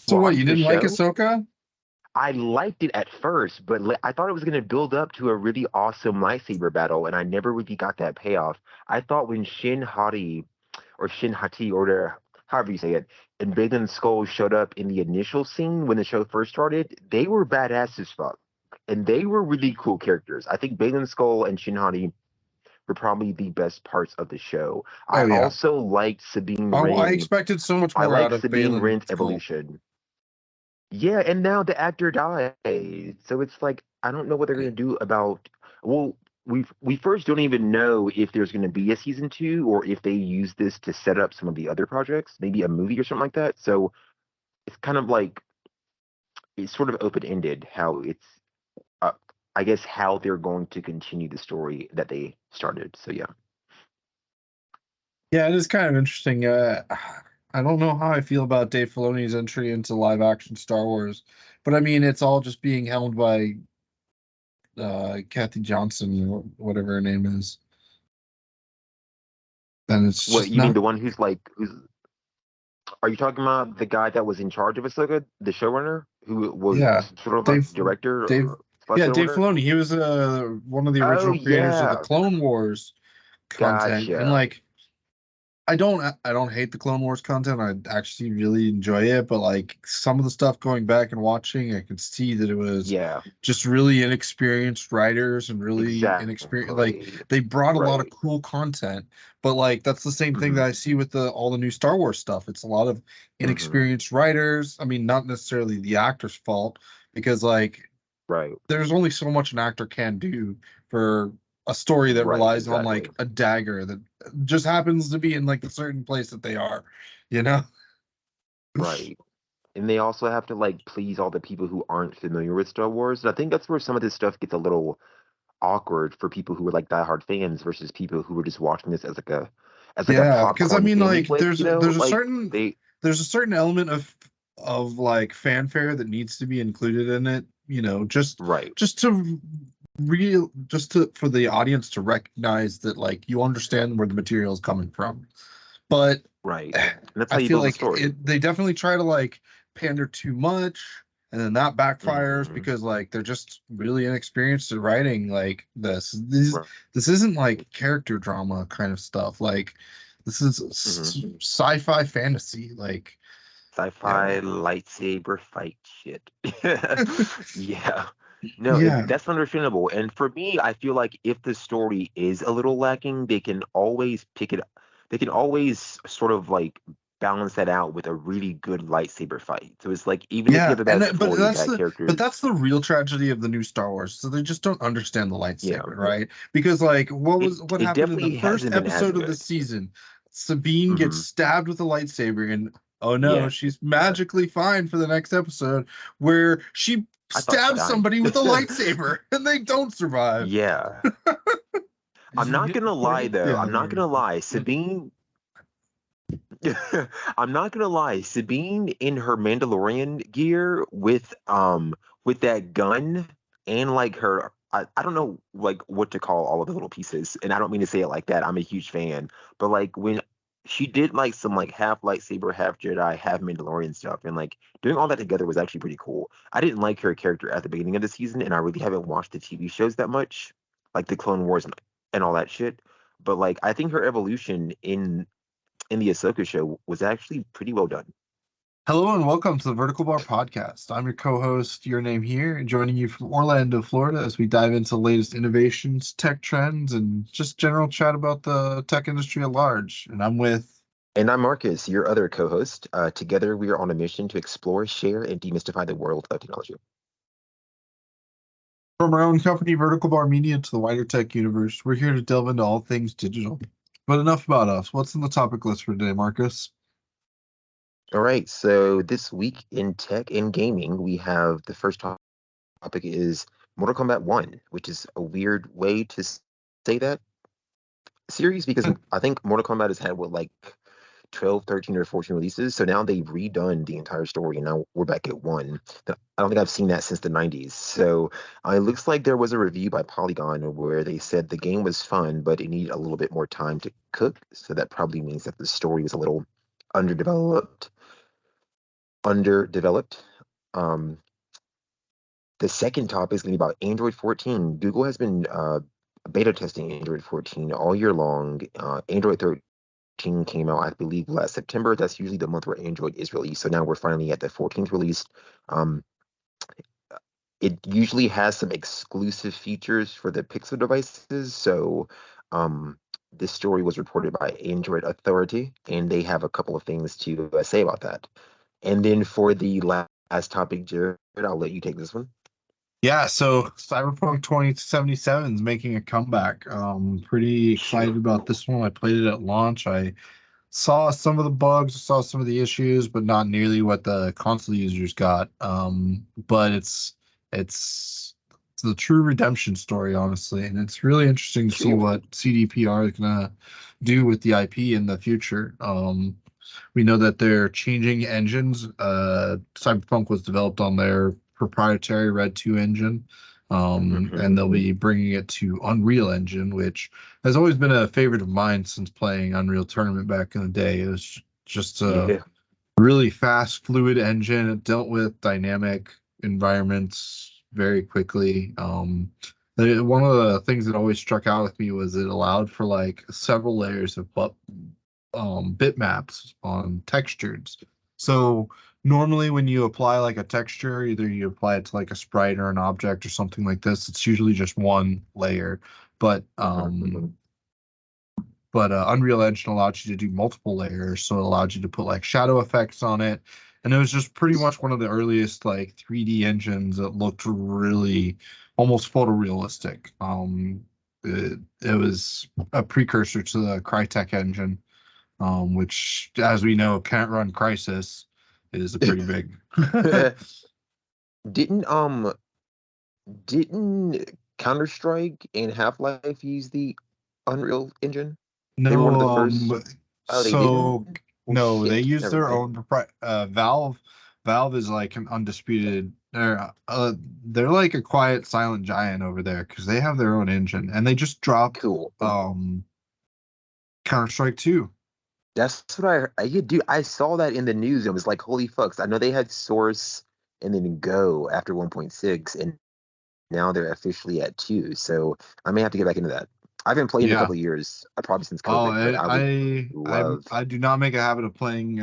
So what, Watch you the didn't like show. Ahsoka? I liked it at first, but I thought it was going to build up to a really awesome lightsaber battle, and I never really got that payoff. I thought when Shin Hati, or however you say it, and Bigland's Skull showed up in the initial scene when the show first started, they were badass as fuck. And they were really cool characters. I think Bigland's Skull and Shin Hati were probably the best parts of the show. I Oh yeah. also liked Oh, I expected so much I more like out of Sabine Baylan Wren's Skoll. evolution. Yeah, and now the actor died. So it's like I don't know what they're gonna do about well, we first don't even know if there's gonna be a season two or if they use this to set up some of the other projects, maybe a movie or something like that. So it's kind of like it's sort of open-ended how it's uh, I guess how they're going to continue the story that they started. So yeah. Yeah, it is kind of interesting. I don't know how I feel about Dave Filoni's entry into live action Star Wars, but I mean, it's all just being helmed by Kathy Johnson, or whatever her name is, and it's What just you mean not. the one who's like who's are you talking about the guy that was in charge of Ahsoka, the showrunner, who was Yeah, sort of like Dave, director Dave, or slash yeah, Dave showrunner? Filoni. He was one of the Oh original creators of the yeah, Clone Wars content, and gotcha. like I don't hate the Clone Wars content. I actually really enjoy it, but like some of the stuff going back and watching, I could see that it was Yeah, just really inexperienced writers and really inexperienced, like exactly. they brought a lot of Right. cool content, but like that's the same thing that hmm I see with the all the new Star Wars stuff. It's a lot of hmm inexperienced writers. I mean, not necessarily the actor's fault because like Right. there's only so much an actor can do for a story that Right. relies on Exactly. like a dagger that just happens to be in like a certain place that they are, you know? Right. And they also have to like please all the people who aren't familiar with Star Wars. And I think that's where some of this stuff gets a little awkward for people who are like diehard fans versus people who are just watching this as like a Yeah, because I popcorn mean family like flick, you know? Like they there's a certain element of like fanfare that needs to be included in it, right. just to just to for the audience to recognize that like you understand where the material is coming from. But Right. And that's how I you feel build a like story. they definitely try to like pander too much, and then that backfires hmm because like they're just really inexperienced at writing like this. Right. This isn't like character drama kind of stuff. Like this is hmm sci-fi fantasy. Like Sci-fi yeah, lightsaber fight shit. Yeah. No, yeah, that's understandable. And for me, I feel like if the story is a little lacking, they can always pick it. They can always sort of like balance that out with a really good lightsaber fight. So it's like even if you yeah. have a And bad story, bad but characters, that's the real tragedy of the new Star Wars. So they just don't understand the yeah, lightsaber, right? Because like what it happened in the definitely first hasn't been as episode of the good. season? Sabine gets hmm stabbed with a lightsaber, and oh no, Yeah, she's magically fine for the next episode where she I thought she stabs died. somebody with a lightsaber and they don't survive. Yeah. I'm not gonna lie though. Yeah, I'm not gonna lie. Sabine I'm not gonna lie, Sabine in her Mandalorian gear with that gun and like her I don't know like what to call all of the little pieces, and I don't mean to say it like that. I'm a huge fan, but like when she did like some like half lightsaber, half Jedi, half Mandalorian stuff, and like doing all that together was actually pretty cool. I didn't like her character at the beginning of the season, and I really haven't watched the TV shows that much, like the Clone Wars and all that shit. But like I think her evolution in the Ahsoka show was actually pretty well done. hello and welcome to the Vertical Bar Podcast. I'm your co-host, Your Name Here, and joining you from Orlando, Florida, as we dive into the latest innovations, tech trends, and just general chat about the tech industry at large. And I'm with And I'm Marcus, your other co-host. Together, we are on a mission to explore, share, and demystify the world of technology. from our own company, Vertical Bar Media, to the wider tech universe. We're here to delve into all things digital. But enough about us. What's on the topic list for today, Marcus? All right, so this week in tech and gaming, we have the first topic is Mortal Kombat 1, which is a weird way to say that series because I think Mortal Kombat has had what like 12, 13, or 14 releases. So now they've redone the entire story, and now we're back at one. I don't think I've seen that since the 90s. So it looks like there was a review by Polygon where they said the game was fun, but it needed a little bit more time to cook. So that probably means that the story was a little underdeveloped. underdeveloped. The second topic is going to be about Android 14. Google has been beta testing Android 14 all year long. Android 13 came out, I believe, last September. That's usually the month where Android is released. So now we're finally at the 14th release. It usually has some exclusive features for the Pixel devices. So this story was reported by Android Authority, and they have a couple of things to say about that. And then for the last topic, Jared, I'll let you take this one. Yeah, so Cyberpunk 2077 is making a comeback. Pretty excited about this one. I played it at launch. I saw some of the bugs, saw some of the issues, but not nearly what the console users got. But it's the true redemption story, honestly, and it's really interesting to see what CDPR is gonna do with the IP in the future. We know that they're changing engines. Cyberpunk was developed on their proprietary Red 2 engine, and they'll be bringing it to Unreal Engine, which has always been a favorite of mine since playing Unreal Tournament back in the day. It was just a really fast, fluid engine. It dealt with dynamic environments very quickly. One of the things that always struck out with me was it allowed for like several layers of bitmaps on textures. So normally when you apply like a texture, either you apply it to like a sprite or an object or something like this, it's usually just one layer. But Unreal Engine allows you to do multiple layers, so it allowed you to put like shadow effects on it. And it was just pretty much one of the earliest like 3D engines that looked really almost photorealistic. It was a precursor to the Crytek engine, which, as we know, can't run Crysis. Is a pretty big. Didn't Counter-Strike and Half-Life use the Unreal Engine? No, they were one of the first. They use their own Valve. Valve is like an undisputed. They're like a quiet, silent giant over there because they have their own engine, and they just dropped Counter-Strike 2. That's what I saw that in the news. It was like, holy fucks. I know they had Source and then Go after 1.6, and now they're officially at 2. So I may have to get back into that. I've been playing a couple of years, probably since COVID. I do not make a habit of playing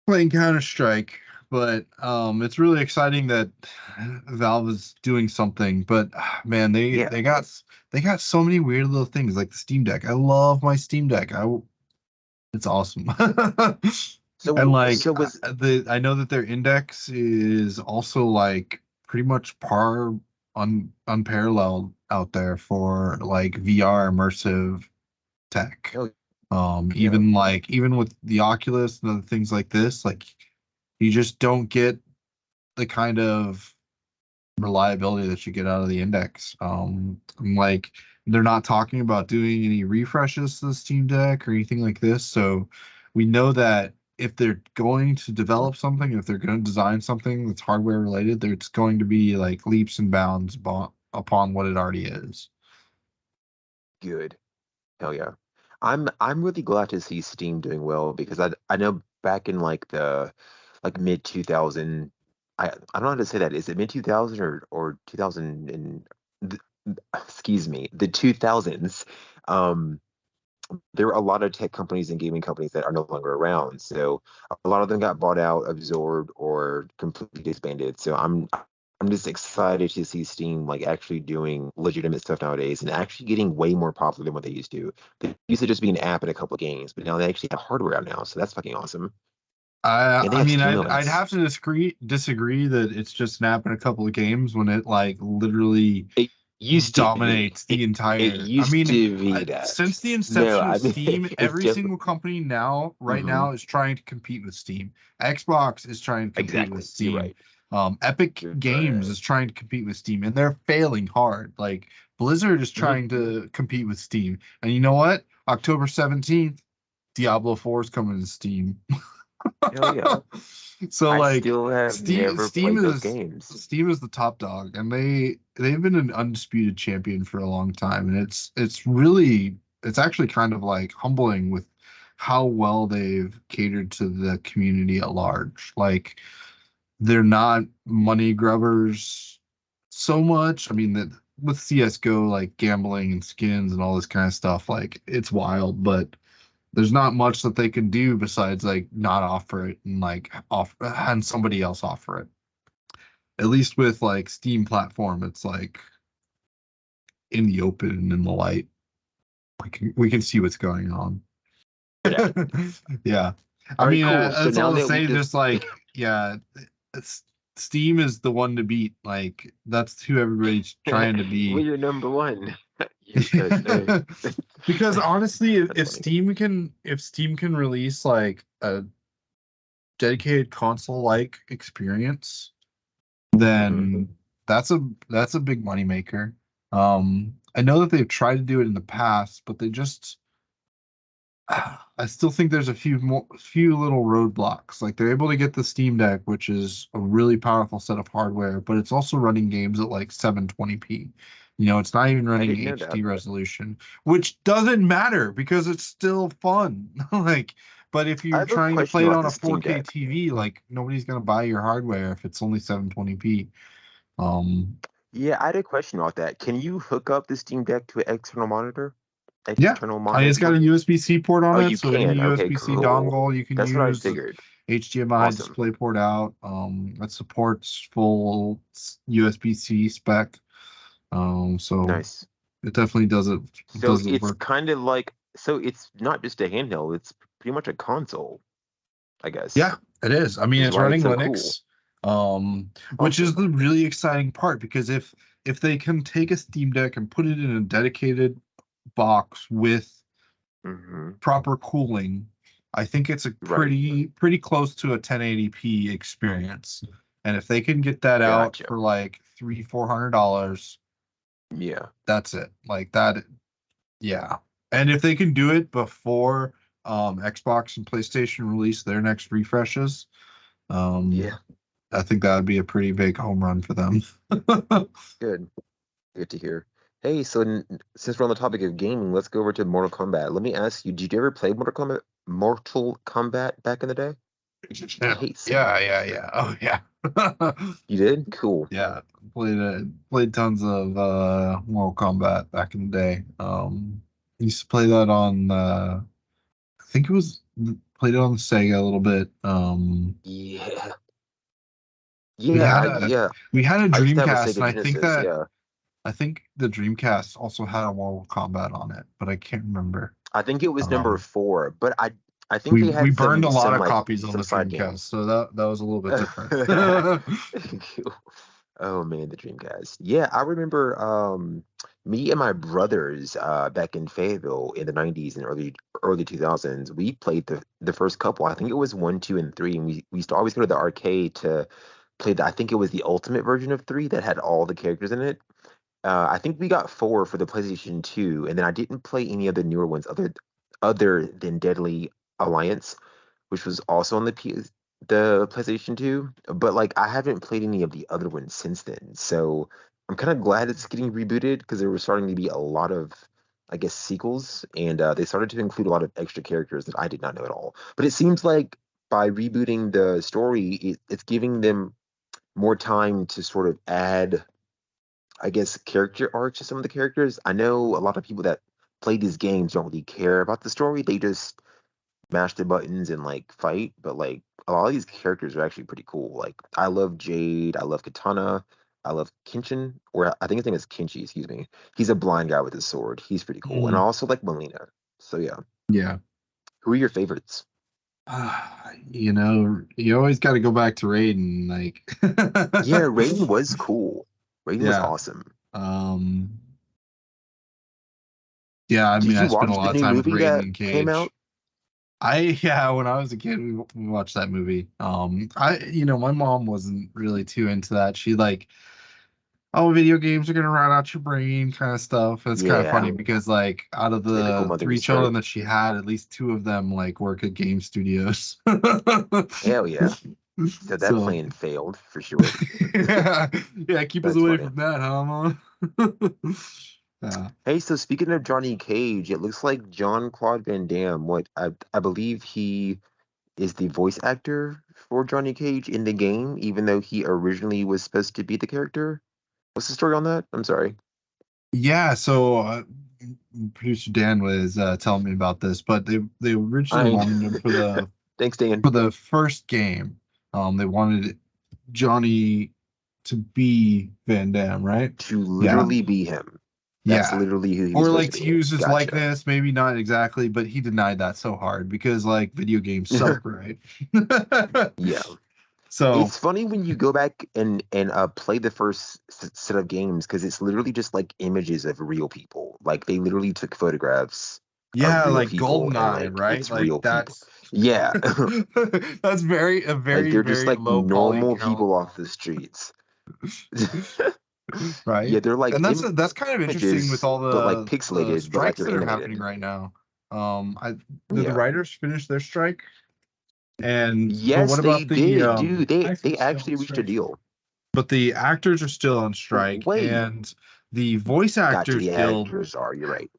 Counter-Strike, but it's really exciting that Valve is doing something. But man, they got so many weird little things like the Steam Deck. I love my Steam Deck. It's awesome. I know that their index is also like pretty much unparalleled out there for like VR immersive tech. Even with the Oculus and other things like this, like you just don't get the kind of reliability that you get out of the index. Like they're not talking about doing any refreshes to the Steam Deck or anything like this. So we know that if they're going to develop something, if they're going to design something that's hardware related, it's going to be like leaps and bounds upon what it already is. Good. Hell yeah. I'm really glad to see Steam doing well because I know back in like the mid 2000, I don't know how to say that. Is it mid 2000 or 2000 and excuse me, the 2000s? There were a lot of tech companies and gaming companies that are no longer around. So a lot of them got bought out, absorbed, or completely disbanded. So I'm just excited to see Steam like actually doing legitimate stuff nowadays and actually getting way more popular than what they used to. They used to just be an app and a couple of games, but now they actually have hardware out now. So that's fucking awesome. I'd have to disagree that it's just an app and a couple of games when it like literally dominates the entire. Since the inception of Steam, every single company right now is trying to compete with Steam. Xbox is trying to compete with Steam. Right. Epic Games is trying to compete with Steam, and they're failing hard. Like Blizzard is trying to compete with Steam, and you know what? October 17th, Diablo 4 is coming to Steam. Hell yeah. So like Steam is the top dog, and they've been an undisputed champion for a long time, and it's actually kind of like humbling with how well they've catered to the community at large. Like they're not money grubbers so much. I mean, that with CS:GO, like gambling and skins and all this kind of stuff, like it's wild, but there's not much that they can do besides like not offer it and like and somebody else offer it. At least with like Steam platform, it's like in the open and in the light. We can see what's going on. Yeah. Yeah. I All right, mean, cool. So that's now all to that we say. just Just like, yeah, Steam is the one to beat. Like, that's who everybody's trying to we're be. your number one. Because honestly, if That's funny. Steam can release like a dedicated console-like experience, then that's a big moneymaker. I know that they've tried to do it in the past, but they just I still think there's a few little roadblocks. Like they're able to get the Steam Deck, which is a really powerful set of hardware, but it's also running games at like 720p. You know, it's not even I running didn't know that. HD resolution, which doesn't matter because it's still fun. Like, but if I you're have a trying to question play it about on the a Steam 4K Deck. TV, like nobody's gonna buy your hardware if it's only 720p. Um, Yeah, I had a question about that. Can you hook up the Steam Deck to an external monitor? Yeah, External it's got a monitor? USB-C port on Oh, it, you so any can. Okay, USB-C cool. dongle you can That's what I use, figured. HDMI Awesome. DisplayPort out. It supports full USB-C spec. So Nice. it definitely does it. So Does it it's work? kind of like, so it's not just a handheld, it's pretty much a console, I guess, Yeah, it is. I mean, which is it's why running it's so cool. Linux, which is Awesome. the really exciting part because if they can take a Steam Deck and put it in a dedicated box with Hmm. proper cooling, I think it's a Right. pretty close to a 1080p experience. And if they can get that out Gotcha. for like $300-400, Yeah. that's it. Like that, yeah. And if they can do it before Xbox and PlayStation release their next refreshes, Yeah. I think that would be a pretty big home run for them. Good. Good to hear. Hey, so since we're on the topic of gaming, let's go over to Mortal Kombat. Let me ask you, did you ever play Mortal Kombat? Mortal Kombat back in the day? I Yeah, hate saying yeah, that. yeah, yeah. Oh yeah. You did? Cool. Yeah, played tons of Mortal Kombat back in the day. Used to play that on I think it was played it on the Sega a little bit. Yeah. We Yeah, had I a yeah. we had a I used to have a Dreamcast, Sega and Genesis, yeah. I think the Dreamcast also had a Mortal Kombat on it, but I can't remember. I think it was number Um, 4, but I think we they we had burned a lot some of like copies on some the side Dreamcast, games. so that was a little bit different. Cool. Oh man, the Dreamcast. Yeah, I remember me and my brothers back in Fayetteville in the 90s and early 2000s. We played the first couple. I think it was 1, 2, and 3, and we used to always go to the arcade to play I think it was the ultimate version of 3 that had all the characters in it. I think we got 4 for the PlayStation 2, and then I didn't play any of the newer ones other than Deadly Alliance, which was also on the PlayStation 2. But like I haven't played any of the other ones since then. So I'm kind of glad it's getting rebooted because there were starting to be a lot of, I guess, sequels, and they started to include a lot of extra characters that I did not know at all. But it seems like by rebooting the story, it's giving them more time to sort of add, I guess, character arcs to some of the characters. I know a lot of people that play these games don't really care about the story. They just mash the buttons and like fight. But like a lot of these characters are actually pretty cool. Like I love Jade, I love Katana, I love Kenshin, or I think his name is Kenshi, excuse me. He's a blind guy with his sword. He's pretty cool. And I Mm, also like Melina. So yeah. yeah. Who are your favorites? You always got to go back to Raiden, like. Yeah, Raiden was cool. Raiden was Yeah. awesome. Um, yeah, I mean, Did I you spent a watch the lot of new time with movie Raiden that and came Cage. out? Yeah, when I was a kid, we watched that movie. My mom wasn't really too into that. She like, oh, video games are gonna rot out your brain, kind of stuff. It's kind of funny Yeah, because like out of typical the three mothers, children right? that she had, at least two of them like work at game studios. Hell yeah. So that So plan failed for sure. yeah, yeah, keep us That's away funny. from that, huh, Mom? Yeah. Hey, so speaking of Johnny Cage, it looks like Jean-Claude Van Damme, what I believe he is the voice actor for Johnny Cage in the game, even though he originally was supposed to be the character. What's the story on that? I'm sorry. Yeah, so producer Dan was telling me about this, but they originally I wanted him thanks, Dan. for the first game. They wanted Johnny to be Van Damme, right? To Yeah, literally be him. That's yeah. literally who he was Or supposed like to to be. use his Gotcha. likeness, maybe not exactly, but he denied that so hard because like video games suck, right? Yeah. So It's funny when you go back and play the first set of games because it's literally just like images of real people. Like they literally took photographs of yeah, real like people and GoldenEye, like right? it's Like real people. that's Yeah. that's a Like very, they're just very like low normal polygon, people off the streets. right? Yeah, they're like And that's kind of interesting with images, all but like the pixelated, but like strikes they're that are happening animated. right now. I did the Yeah. writers finish their strike? And but Yes, what they about the did, dude. They actors still on actually reached a strike? deal. But the actors are still on strike, Wait, and the Voice gotcha. Actors The Guild, actors are. You're right.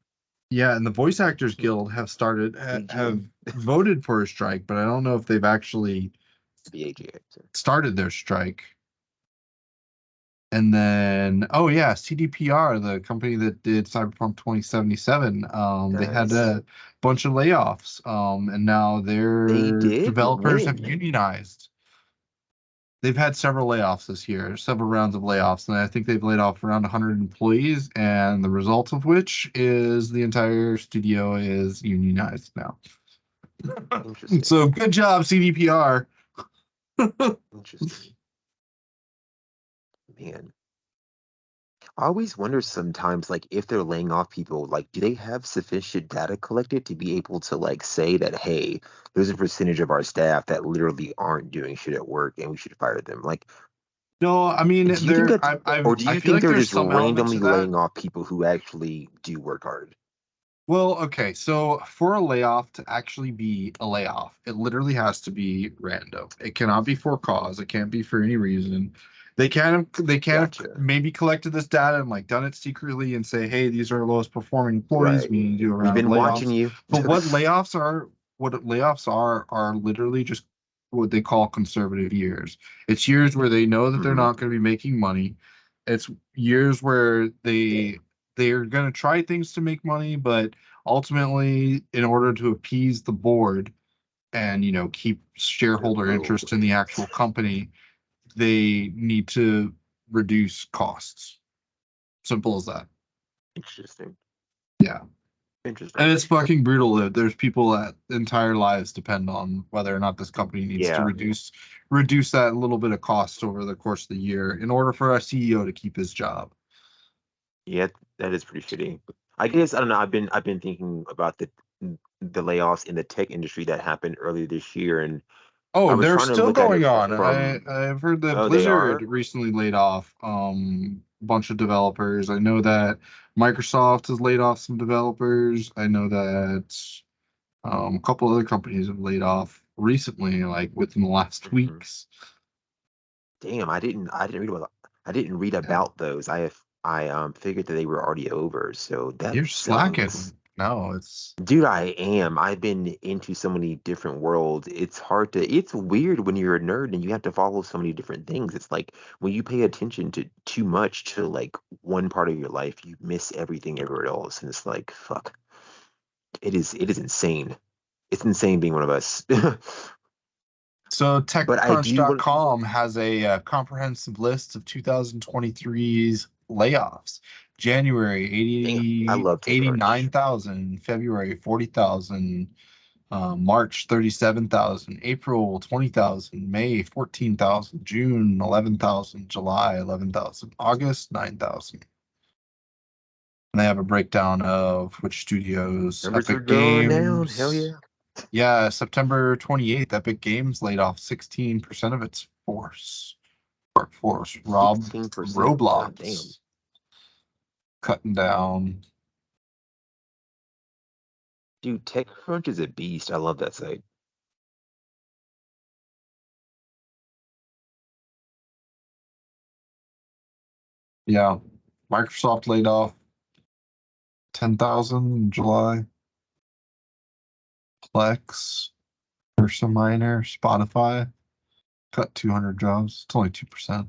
yeah, and the Voice Actors Guild have VGM, voted for a strike, but I don't know if they've actually VAGA. started their strike. And then, oh yeah, CDPR, the company that did Cyberpunk 2077, they had Nice. a bunch of layoffs, and now They their did developers have win. unionized. They've had several layoffs this year, several rounds of layoffs, and I think they've laid off around 100 employees, and the result of which is the entire studio is unionized now. Interesting. So good job, CDPR. Interesting. Man. I always wonder sometimes, like, if they're laying off people, like, do they have sufficient data collected to be able to, like, say that, hey, there's a percentage of our staff that literally aren't doing shit at work and we should fire them? Like, No, I mean do you think that's, or do I you feel think like they're there's just some elements randomly of that. laying off people who actually do work hard? Well, okay, so for a layoff to actually be a layoff, it literally has to be random. It cannot be for cause. It can't be for any reason. They can have Gotcha. maybe collected this data and like done it secretly and say, hey, these are our lowest performing employees. Right. We need to do a We've round of been watching layoffs. you. But what layoffs are literally just what they call conservative years. It's years where they know that they're Hmm. not going to be making money. It's years where Damn. they're going to try things to make money, but ultimately, in order to appease the board and keep shareholder Oh, interest in the actual company, they need to reduce costs. Simple as that. interesting. Yeah. And Interesting. it's fucking brutal that there's people that entire lives depend on whether or not this company needs to Yeah. reduce that little bit of cost over the course of the year in order for a CEO to keep his job. Yeah, that is pretty shitty. I guess I don't know. I've been thinking about the layoffs in the tech industry that happened earlier this year, and I Oh, was they're trying to still look at going it on. from, I've heard that oh, they Blizzard are? recently laid off a bunch of developers. I know that Microsoft has laid off some developers. I know that a couple other companies have laid off recently, like within the last Hmm. weeks. Damn, I didn't read Yeah. about those. I figured that they were already over. So that You're sucks. slacking. No, it's Dude, I am. I've been into so many different worlds. It's weird when you're a nerd and you have to follow so many different things. It's like when you pay attention to too much to like one part of your life, you miss everything everywhere else. And it's like, fuck. It is insane. It's insane being one of us. so But I do want, TechCrunch.com has a comprehensive list of 2023's layoffs. January damn, I 80 love TechCrunch. 89,000, February 40,000, March 37,000, April 20,000, May 14,000, June 11,000, July 11,000, August 9,000. And they have a breakdown of which studios. Numbers are Epic going down. Hell Games. yeah. Yeah, September 28th, Epic Games laid off 16% of its workforce. 16%. God damn. Roblox cutting down. Dude, TechCrunch is a beast. I love that site. Yeah, Microsoft laid off 10,000 in July. Plex, Ursa Minor, Spotify cut 200 jobs. It's only 2%,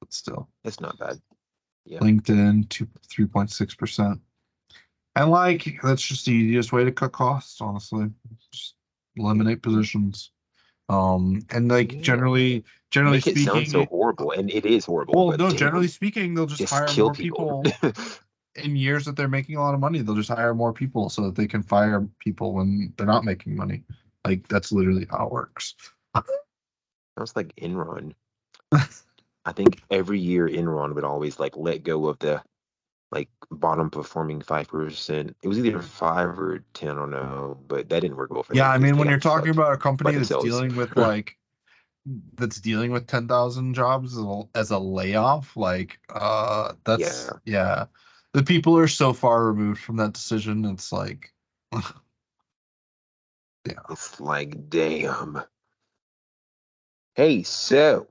but still. It's not bad. Yeah. LinkedIn 3.6%. And like that's just the easiest way to cut costs, honestly. Just eliminate positions. And like generally Make it sound so speaking, horrible, and it is horrible. well, But no, damn, generally speaking, they'll just hire kill more people in years that they're making a lot of money. They'll just hire more people so that they can fire people when they're not making money. Like that's literally how it works. Sounds like Enron. I think every year Enron would always like let go of the like bottom performing 5%. It was either 5 or 10, I don't know, but that didn't work well for them. Yeah, I mean, they when got you're talking fucked about a by company that's themselves. dealing with like 10,000 jobs as a layoff, like that's yeah. The people are so far removed from that decision. It's like yeah. It's like damn. Hey, so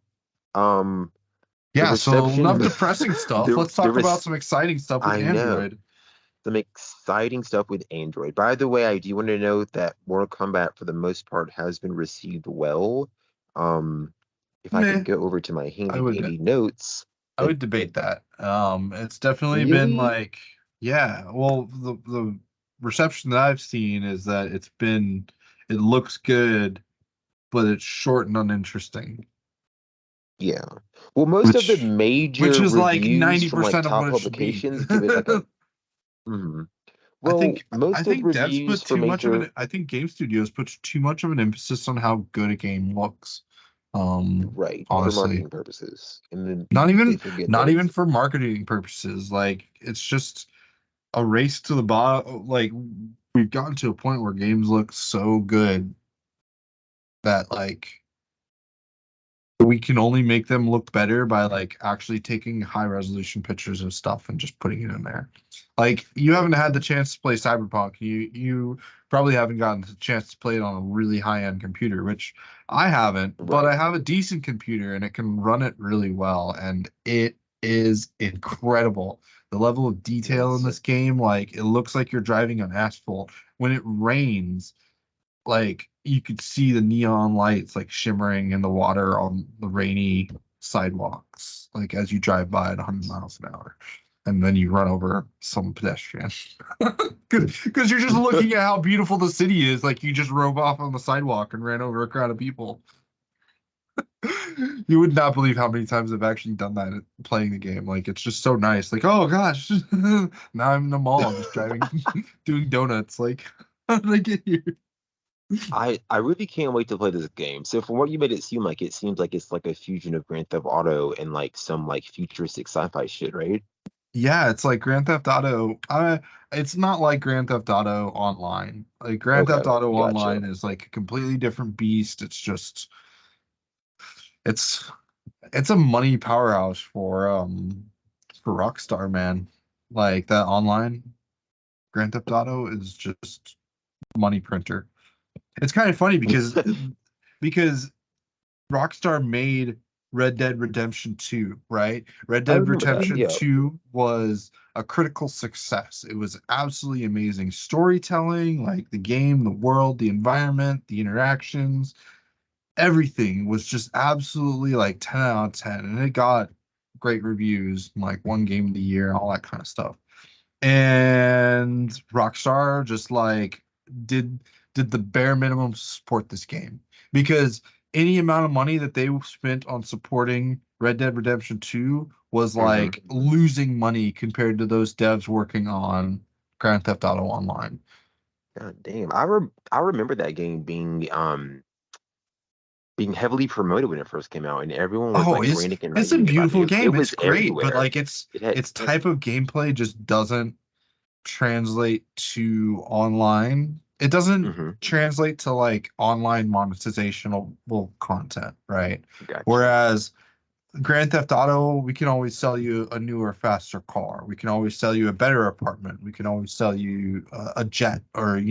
Yeah, so reception enough depressing stuff. Let's talk about some exciting stuff with I know. Android. Some exciting stuff with Android. By the way, I do want to note that Mortal Kombat, for the most part, has been received well. If I can Meh, go over to my I handy would dandy notes, I would debate that. It's definitely been really, like yeah. Well, the reception that I've seen is that it looks good, but it's short and uninteresting. yeah. Well, most of the Which major is like reviews from like 90% of what top it should be. publications give it like a. Mhm. I Well, think I most of think devs reviews put for too much of major. an I think game studios put too much of an emphasis on how good a game looks. Right, for Honestly. marketing purposes, and then Not they even forget that not even it's for marketing purposes. Like it's just a race to the bottom. Like we've gotten to a point where games look so good that like we can only make them look better by like actually taking high resolution pictures of stuff and just putting it in there. Like you haven't had the chance to play Cyberpunk. You probably haven't gotten the chance to play it on a really high end computer, which I haven't, but right. I have a decent computer and it can run it really well and it is incredible. The level of detail in It's this game, like it looks like you're driving on asphalt. When it rains, like you could see the neon lights like shimmering in the water on the rainy sidewalks, like as you drive by at 100 miles an hour, and then you run over some pedestrian. Because you're just looking at how beautiful the city is, like you just drove off on the sidewalk and ran over a crowd of people. You would not believe how many times I've actually done that playing the game. Like it's just so nice. Like, oh gosh, now I'm in the mall, just driving, doing donuts. Like, how did I get here? I really can't wait to play this game. So from what you made it seem like, it seems like it's like a fusion of Grand Theft Auto and like some like futuristic sci-fi shit, right? Yeah, it's like Grand Theft Auto. It's not like Grand Theft Auto Online. Like Grand Okay, Theft Auto gotcha. Online is like a completely different beast. It's it's a money powerhouse for Rockstar, man. Like that online Grand Theft Auto is just money printer. It's kind of funny because Rockstar made Red Dead Redemption 2, right? Red I Dead remember that. Redemption Yeah. 2 was a critical success. It was absolutely amazing storytelling, like the game, the world, the environment, the interactions, everything was just absolutely like 10 out of 10. And it got great reviews, like one game of the year, all that kind of stuff. And Rockstar just like did did the bare minimum to support this game because any amount of money that they spent on supporting Red Dead Redemption 2 was Hmm. like losing money compared to those devs working on Grand Theft Auto Online. God damn. I remember that game being heavily promoted when it first came out, and everyone was Oh, like ranting and it's a raving about it. beautiful It game. It's was great, but everywhere. like its It had its type of gameplay just doesn't translate to online. It doesn't hmm translate to like online monetizational content, right? Gotcha. Whereas Grand Theft Auto, we can always sell you a newer, faster car. We can always sell you a better apartment. We can always sell you a jet or, a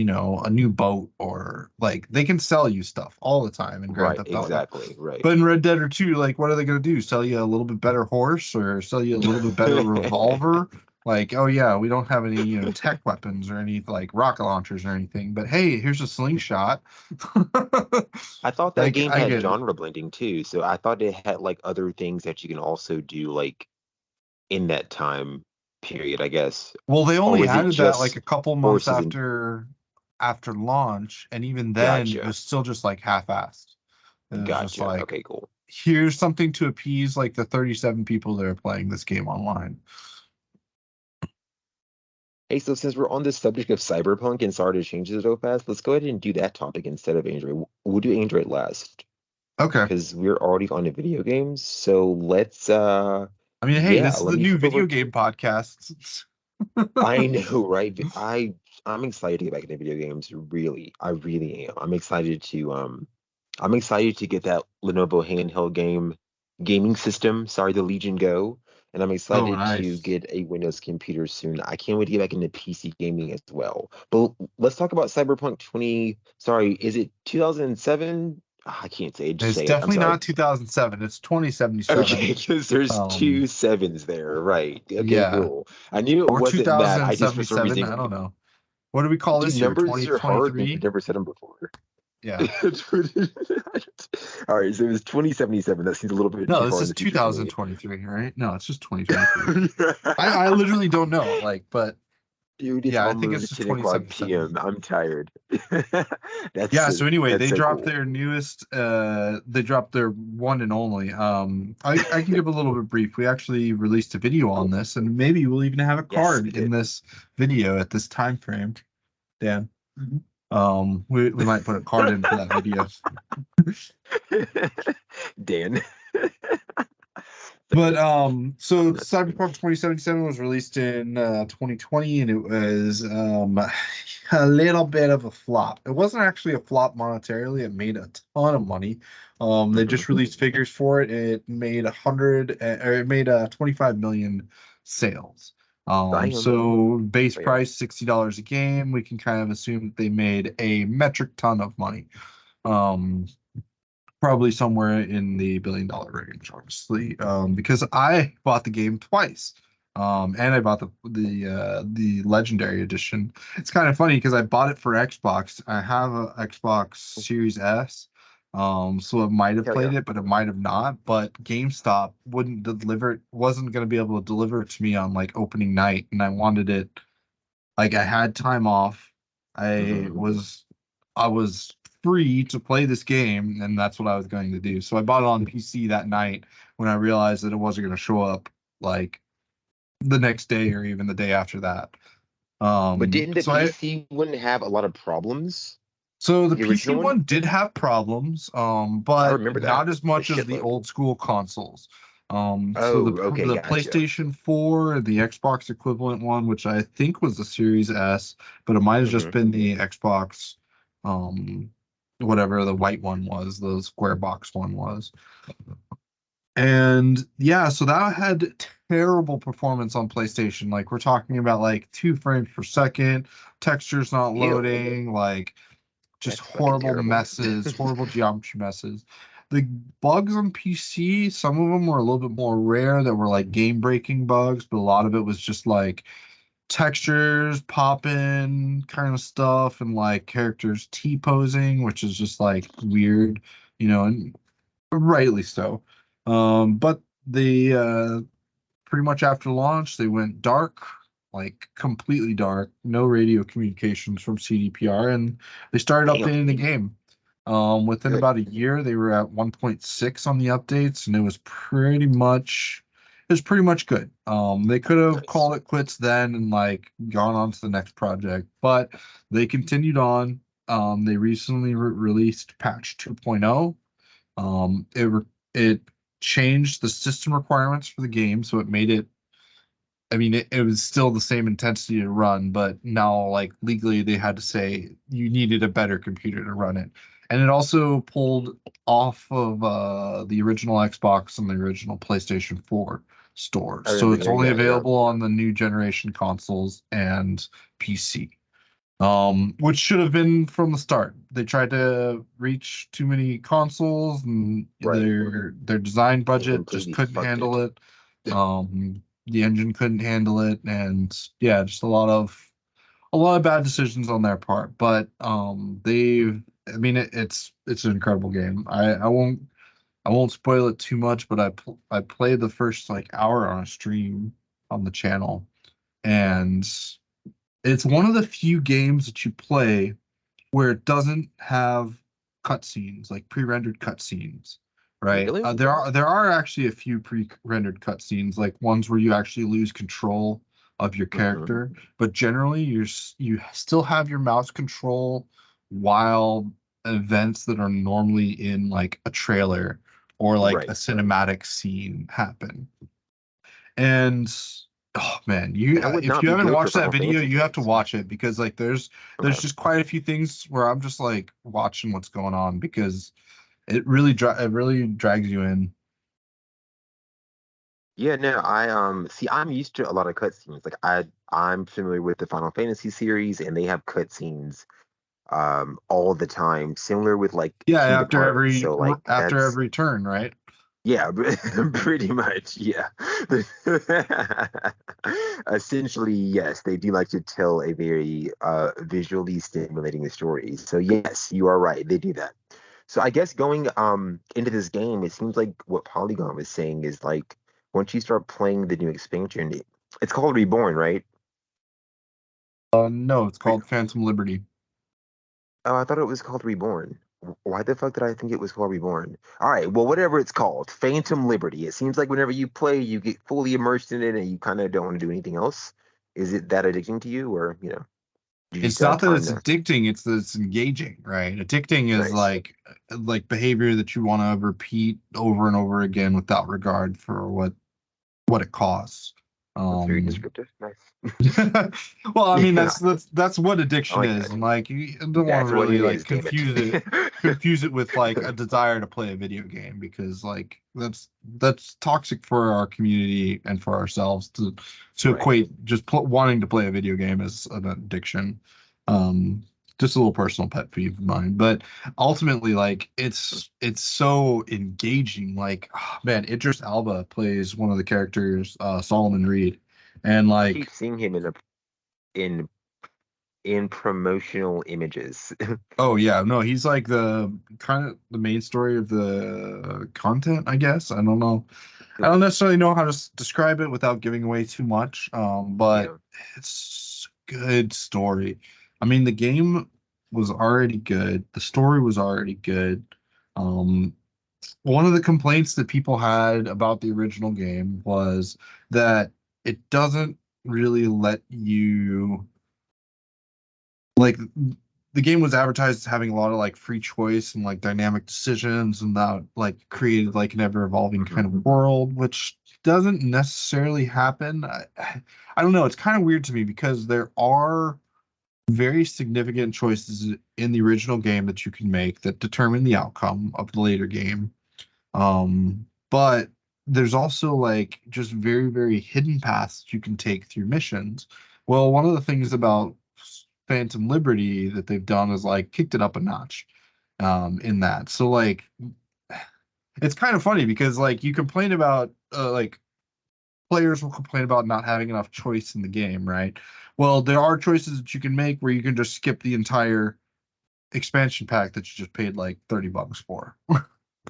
new boat or like they can sell you stuff all the time in Grand Right, Theft Auto. exactly. Right. But in Red Dead or 2, like what are they going to do? Sell you a little bit better horse or sell you a little bit better revolver? Like, oh yeah, we don't have any, tech weapons or any like rocket launchers or anything, but hey, here's a slingshot. I thought that Like, game I had get it. genre blending too, so I thought it had like other things that you can also do like in that time period, I guess. Well, they Or only was it added that like just a couple months horses and after launch, and even then it gotcha. was still just like half-assed. It was just Gotcha. like, Okay, cool. here's something to appease like the 37 people that are playing this game online. Hey, so since we're on the subject of Cyberpunk and sorry to change it so fast, let's go ahead and do that topic instead of Android. We'll do Android last Okay. because we're already on the video games. So let's I mean, hey, yeah, this is let the me new flip video over. game podcast. I know, right? I'm excited to get back into video games. Really, I really am. I'm excited to get that Lenovo handheld gaming system. Sorry, the Legion Go, and I'm Oh, excited to nice. get a Windows computer soon. I can't wait to get back into PC gaming as well. But let's talk about Cyberpunk 20. Sorry, is it 2007? I can't say it. Just It's say it. I'm definitely sorry. not 2007. It's 2077. Okay, because there's Um, two sevens there, right? Okay, yeah, cool. I knew it or wasn't that. I just for some 2077. reason, I don't know. What do we call dude, this year? numbers are hard when you've 2023? never said them before. Yeah. All right, so it was 2077. That seems a little bit No, too this far in is the future for me. 2023, right? No, it's just 2023. I literally don't know. Like, but Dude, it's yeah, I think it's almost just 10 o'clock 2077. p.m. I'm tired. Yeah, so anyway, That's they so dropped cool. their newest they dropped their one and only. I can give a little bit brief. We actually released a video on Cool. this, and maybe we'll even have a Yes, we card in did. this video at this time frame, Dan. We might put a card in for that video. Dan. But so That's funny. Cyberpunk 2077 was released in 2020, and it was a little bit of a flop. It wasn't actually a flop monetarily. It made a ton of money. They Mhm. just released figures for it. It made 25 million sales. Damn. So base Damn. price $60 a game. We can kind of assume that they made a metric ton of money. Um, Probably somewhere in the $1 billion range, honestly, because I bought the game twice. And I bought the Legendary Edition. It's kind of funny because I bought it for Xbox. I have a Xbox Series S, so it might have Hell played yeah. it, but it might have not. But GameStop wouldn't deliver it, wasn't going to be able to deliver it to me on like opening night, and I wanted it like I had time off. I Mhm. was I was free to play this game, and that's what I was going to do. So I bought it on PC that night when I realized that it wasn't going to show up like the next day or even the day after that. But didn't the So I PC wouldn't have a lot of problems? so the The PC original one? one did have problems, I but remember that. not as A much as the shitload. old school consoles. So Oh, okay, the gotcha. PlayStation 4, the Xbox equivalent one, which I think was the Series S, but it might have just Hmm. been the Xbox, um, whatever the white one was, the square box one was. And yeah, so that had terrible performance on PlayStation. Like we're talking about like 2 frames per second, textures not Ew, loading, like just that's fucking horrible terrible. messes, horrible geometry messes. The bugs on PC, some of them were a little bit more rare that were like game breaking bugs, but a lot of it was just like textures popping kind of stuff and like characters T-posing, which is just like weird, and rightly so. But pretty much after launch, they went dark, like completely dark, no radio communications from CDPR, and they started Damn, updating the game. Within good. about a year, they were at 1.6 on the updates, and it was pretty much good. They could have Nice. called it quits then and like gone on to the next project, but they continued on. They recently released patch 2.0. It changed the system requirements for the game, so it made it. I mean, it was still the same intensity to run, but now, like legally, they had to say you needed a better computer to run it. And it also pulled off of the original Xbox and the original PlayStation 4 stores. I So remember it's hearing only that, yeah. available on the new generation consoles and PC. Which should have been from the start. They tried to reach too many consoles, and Right. their design And budget just completely couldn't fucked handle it. it. Um, the engine couldn't handle it, and yeah, just a lot of bad decisions on their part. But I mean, it's an incredible game. I won't spoil it too much, but I played the first like hour on a stream on the channel, and it's one of the few games that you play where it doesn't have cutscenes, like pre-rendered cutscenes, right? Really? There are actually a few pre-rendered cutscenes, like ones where you actually lose control of your Mm-hmm. character, but generally you still have your mouse control while events that are normally in like a trailer or like a Right. cinematic scene happen. And oh man, That would if not you be haven't good for watched that Final video, Fantasy you have to games. watch it because like there's Okay. just quite a few things where I'm just like watching what's going on because it really drags you in. Yeah, no, I see I'm used to a lot of cutscenes. Like I'm familiar with the Final Fantasy series and they have cutscenes all the time, similar with like Yeah, Kingdom Hearts. So like after that's every turn, right? yeah, pretty much, yeah. Essentially, yes, they do like to tell a very visually stimulating story. So yes, you are right. They do that. So I guess going into this game, it seems like what Polygon was saying is like once you start playing the new expansion, it's called Reborn, right? No, it's Re- called Phantom Liberty. Oh, I thought it was called Reborn. Why the fuck did I think it was called Reborn? All right, well, whatever it's called, Phantom Liberty. It seems like whenever you play, you get fully immersed in it and you kind of don't want to do anything else. Is it that addicting to you, or you just It's have not that time it's to? addicting, it's that it's engaging, right? Addicting is Nice. like behavior that you want to repeat over and over again without regard for what it costs. That's very Um, descriptive. Nice. well, I mean Yeah, that's what I addiction like is, that. and like you don't want to That's what really it like is, damn it. confuse it with like a desire to play a video game because like that's toxic for our community and for ourselves to Right. equate just wanting to play a video game as an addiction. Um, just a little personal pet peeve of mine, but ultimately like it's so engaging. Like man, Idris Elba plays one of the characters, Solomon Reed, and I like keep seeing him in in promotional images. oh yeah, no, he's like the kind of the main story of the content, I guess. I don't know. I don't necessarily know how to describe it without giving away too much. But Yeah. it's a good story. I mean, the game was already good. The story was already good. Um, One of the complaints that people had about the original game was that it doesn't really let you like the game was advertised as having a lot of like free choice and like dynamic decisions and that like created like an ever evolving kind Hmm. of world, which doesn't necessarily happen. I don't know. It's kind of weird to me because there are very significant choices in the original game that you can make that determine the outcome of the later game. But there's also like just very, very hidden paths that you can take through missions. Well, one of the things about Phantom Liberty that they've done is like kicked it up a notch in that. So like it's kind of funny because like you complain about like players will complain about not having enough choice in the game, right? Well, there are choices that you can make where you can just skip the entire expansion pack that you just paid like $30 for.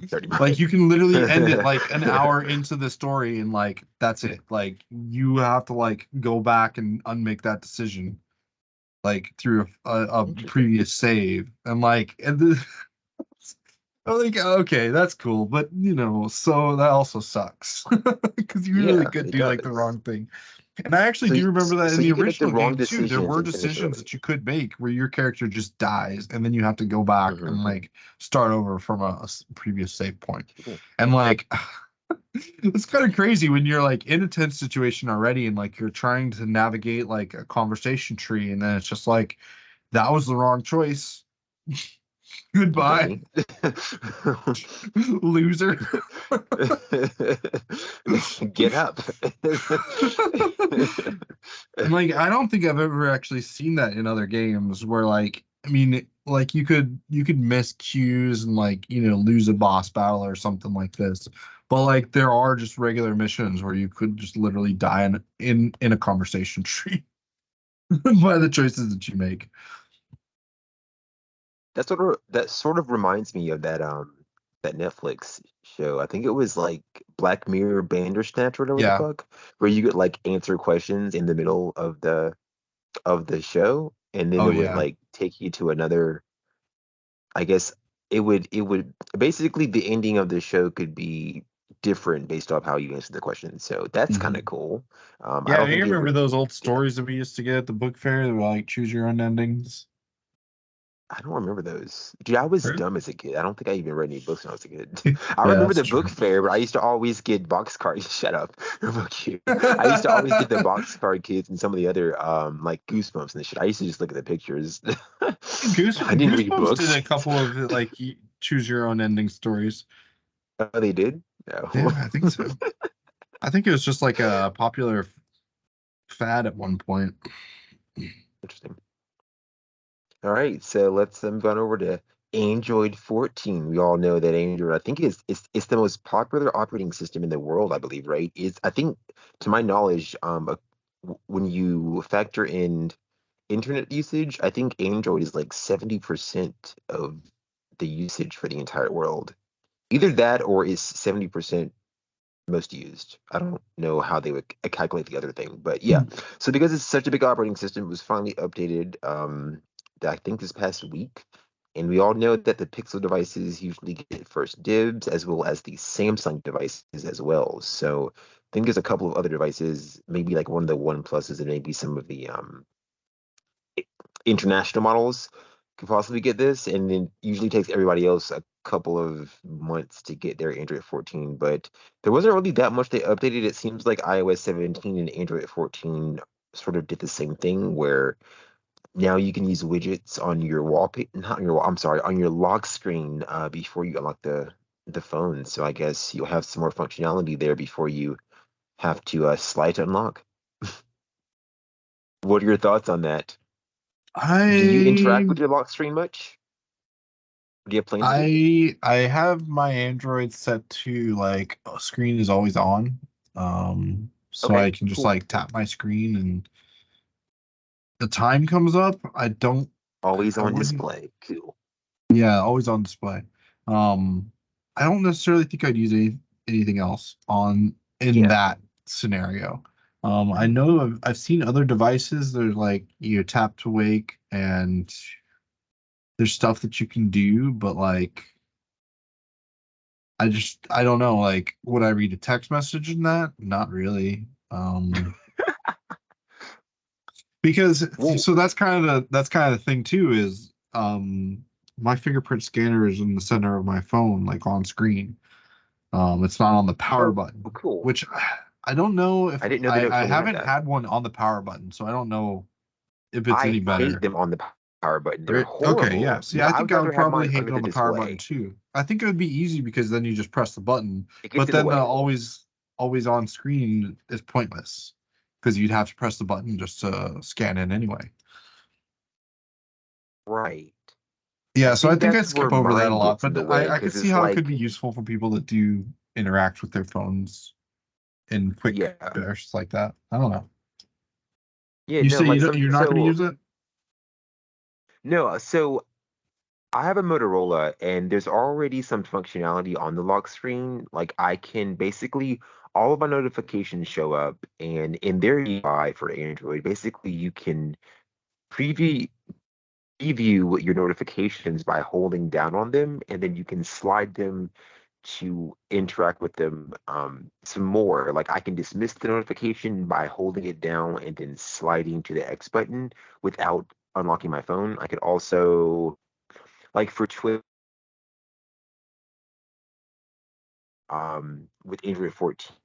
30 Like you can literally end it like an minutes. hour into the story and like that's it. Like you have to like go back and unmake that decision like through a Interesting. previous save and like I'm like okay that's cool but so that also sucks because you really Yeah, could it do like the does. wrong thing. And I actually So, do remember that in so the you can make the original wrong game too. There decisions were and finish decisions early. that you could make where your character just dies, and then you have to go back Hmm. and like start over from a previous save point. Cool. And like, it's kind of crazy when you're like in a tense situation already, and like you're trying to navigate like a conversation tree, and then it's just like that was the wrong choice. You Goodbye, dummy. loser. Get up. And like I don't think I've ever actually seen that in other games where like I mean, like you could miss cues and like lose a boss battle or something like this. But like there are just regular missions where you could just literally die in a conversation tree by the choices that you make. That sort of reminds me of that Netflix show. I think it was like Black Mirror Bandersnatch or whatever the Yeah. fuck, where you could like answer questions in the middle of the show, and then Oh it would yeah. like take you to another. I guess it would basically the ending of the show could be different based off how you answer the question. So that's kind of Hmm. cool. I Yeah, don't do you think it remember would. those old Yeah. stories that we used to get at the book fair that were like choose your own endings? I don't remember those. Dude, I was Right. dumb as a kid. I don't think I even read any books when I was a kid. I Yeah, remember that's the book true. fair, but I used to always get box cards. Shut up. Fuck you. I used to always get the box card kids and some of the other like Goosebumps and shit. I used to just look at the pictures. I didn't read Goosebumps did books. a couple of like choose your own ending stories. Oh, they did? No. Yeah, I think so. I think it was just like a popular fad at one point. Interesting. All right, so let's move on over to Android 14. We all know that Android, I think, is the most popular operating system in the world, I believe, right? I think, to my knowledge, when you factor in internet usage, I think Android is like 70% of the usage for the entire world. Either that or is 70% most used. I don't know how they would calculate the other thing, but yeah. So because it's such a big operating system, it was finally updated, I think this past week. And we all know that the Pixel devices usually get first dibs, as well as the Samsung devices as well. So I think there's a couple of other devices, maybe like one of the One Pluses and maybe some of the international models could possibly get this, and then usually takes everybody else a couple of months to get their Android 14. But there wasn't really that much they updated. It seems like iOS 17 and Android 14 sort of did the same thing, where now you can use widgets on your wallpaper, not on your, I'm sorry, on your lock screen before you unlock the phone. So I guess you'll have some more functionality there before you have to slide to unlock. What are your thoughts on that? Do you interact I with your lock screen much? Do you have plans to? I have my Android set to like screen is always on. So Okay, I can just cool. like tap my screen and the time comes up. Always I on wouldn't display. Cool. Yeah, always on display. Um I don't necessarily think I'd use anything else on in Yeah. that scenario. I Mhm. know I've seen other devices. There's like you tap to wake and there's stuff that you can do, but like I don't know, like would I read a text message in that? Not really. Because Well, so that's kind of the thing too is my fingerprint scanner is in the center of my phone, like on screen. It's not on the power oh, button, cool. which I don't know if I didn't know the I, Note I 20 had haven't that. had one on the power button, so I don't know if it's any I hate better. them on the power button. They're Right. Okay, yeah. horrible. See, Yeah, I I think would I rather would have probably mine hate under it the on the power button display. too. I think it would be easy because then you just press the button, It gets but in the then the way. always on screen is pointless because you'd have to press the button just to scan in anyway. Right. I Yeah, so I think think I'd that's where skip over that a mine lot, gets in but the way I could because see it's how it could like, be useful for people that do interact with their phones in quick yeah. bursts like that. I don't know. Yeah, You no, say like you're not going to use it? so I have a Motorola and there's already some functionality on the lock screen. Like I can basically all of my notifications show up and in their UI for Android, basically you can preview preview your notifications by holding down on them and then you can slide them to interact with them some more. Like I can dismiss the notification by holding it down and then sliding to the X button without unlocking my phone. I could also like for Twitter with Android 14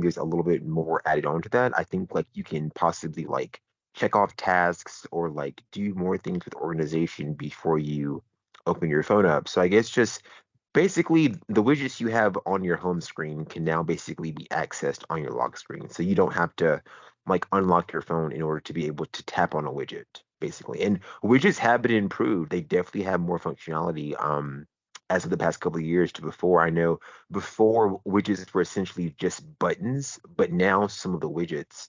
there's a little bit more added on to that. I think like you can possibly like check off tasks or like do more things with organization before you open your phone up. So I guess just basically the widgets you have on your home screen can now basically be accessed on your lock screen. So you don't have to like unlock your phone in order to be able to tap on a widget. basically. And widgets have been improved. They definitely have more functionality as of the past couple of years to before. I know before widgets were essentially just buttons, but now some of the widgets,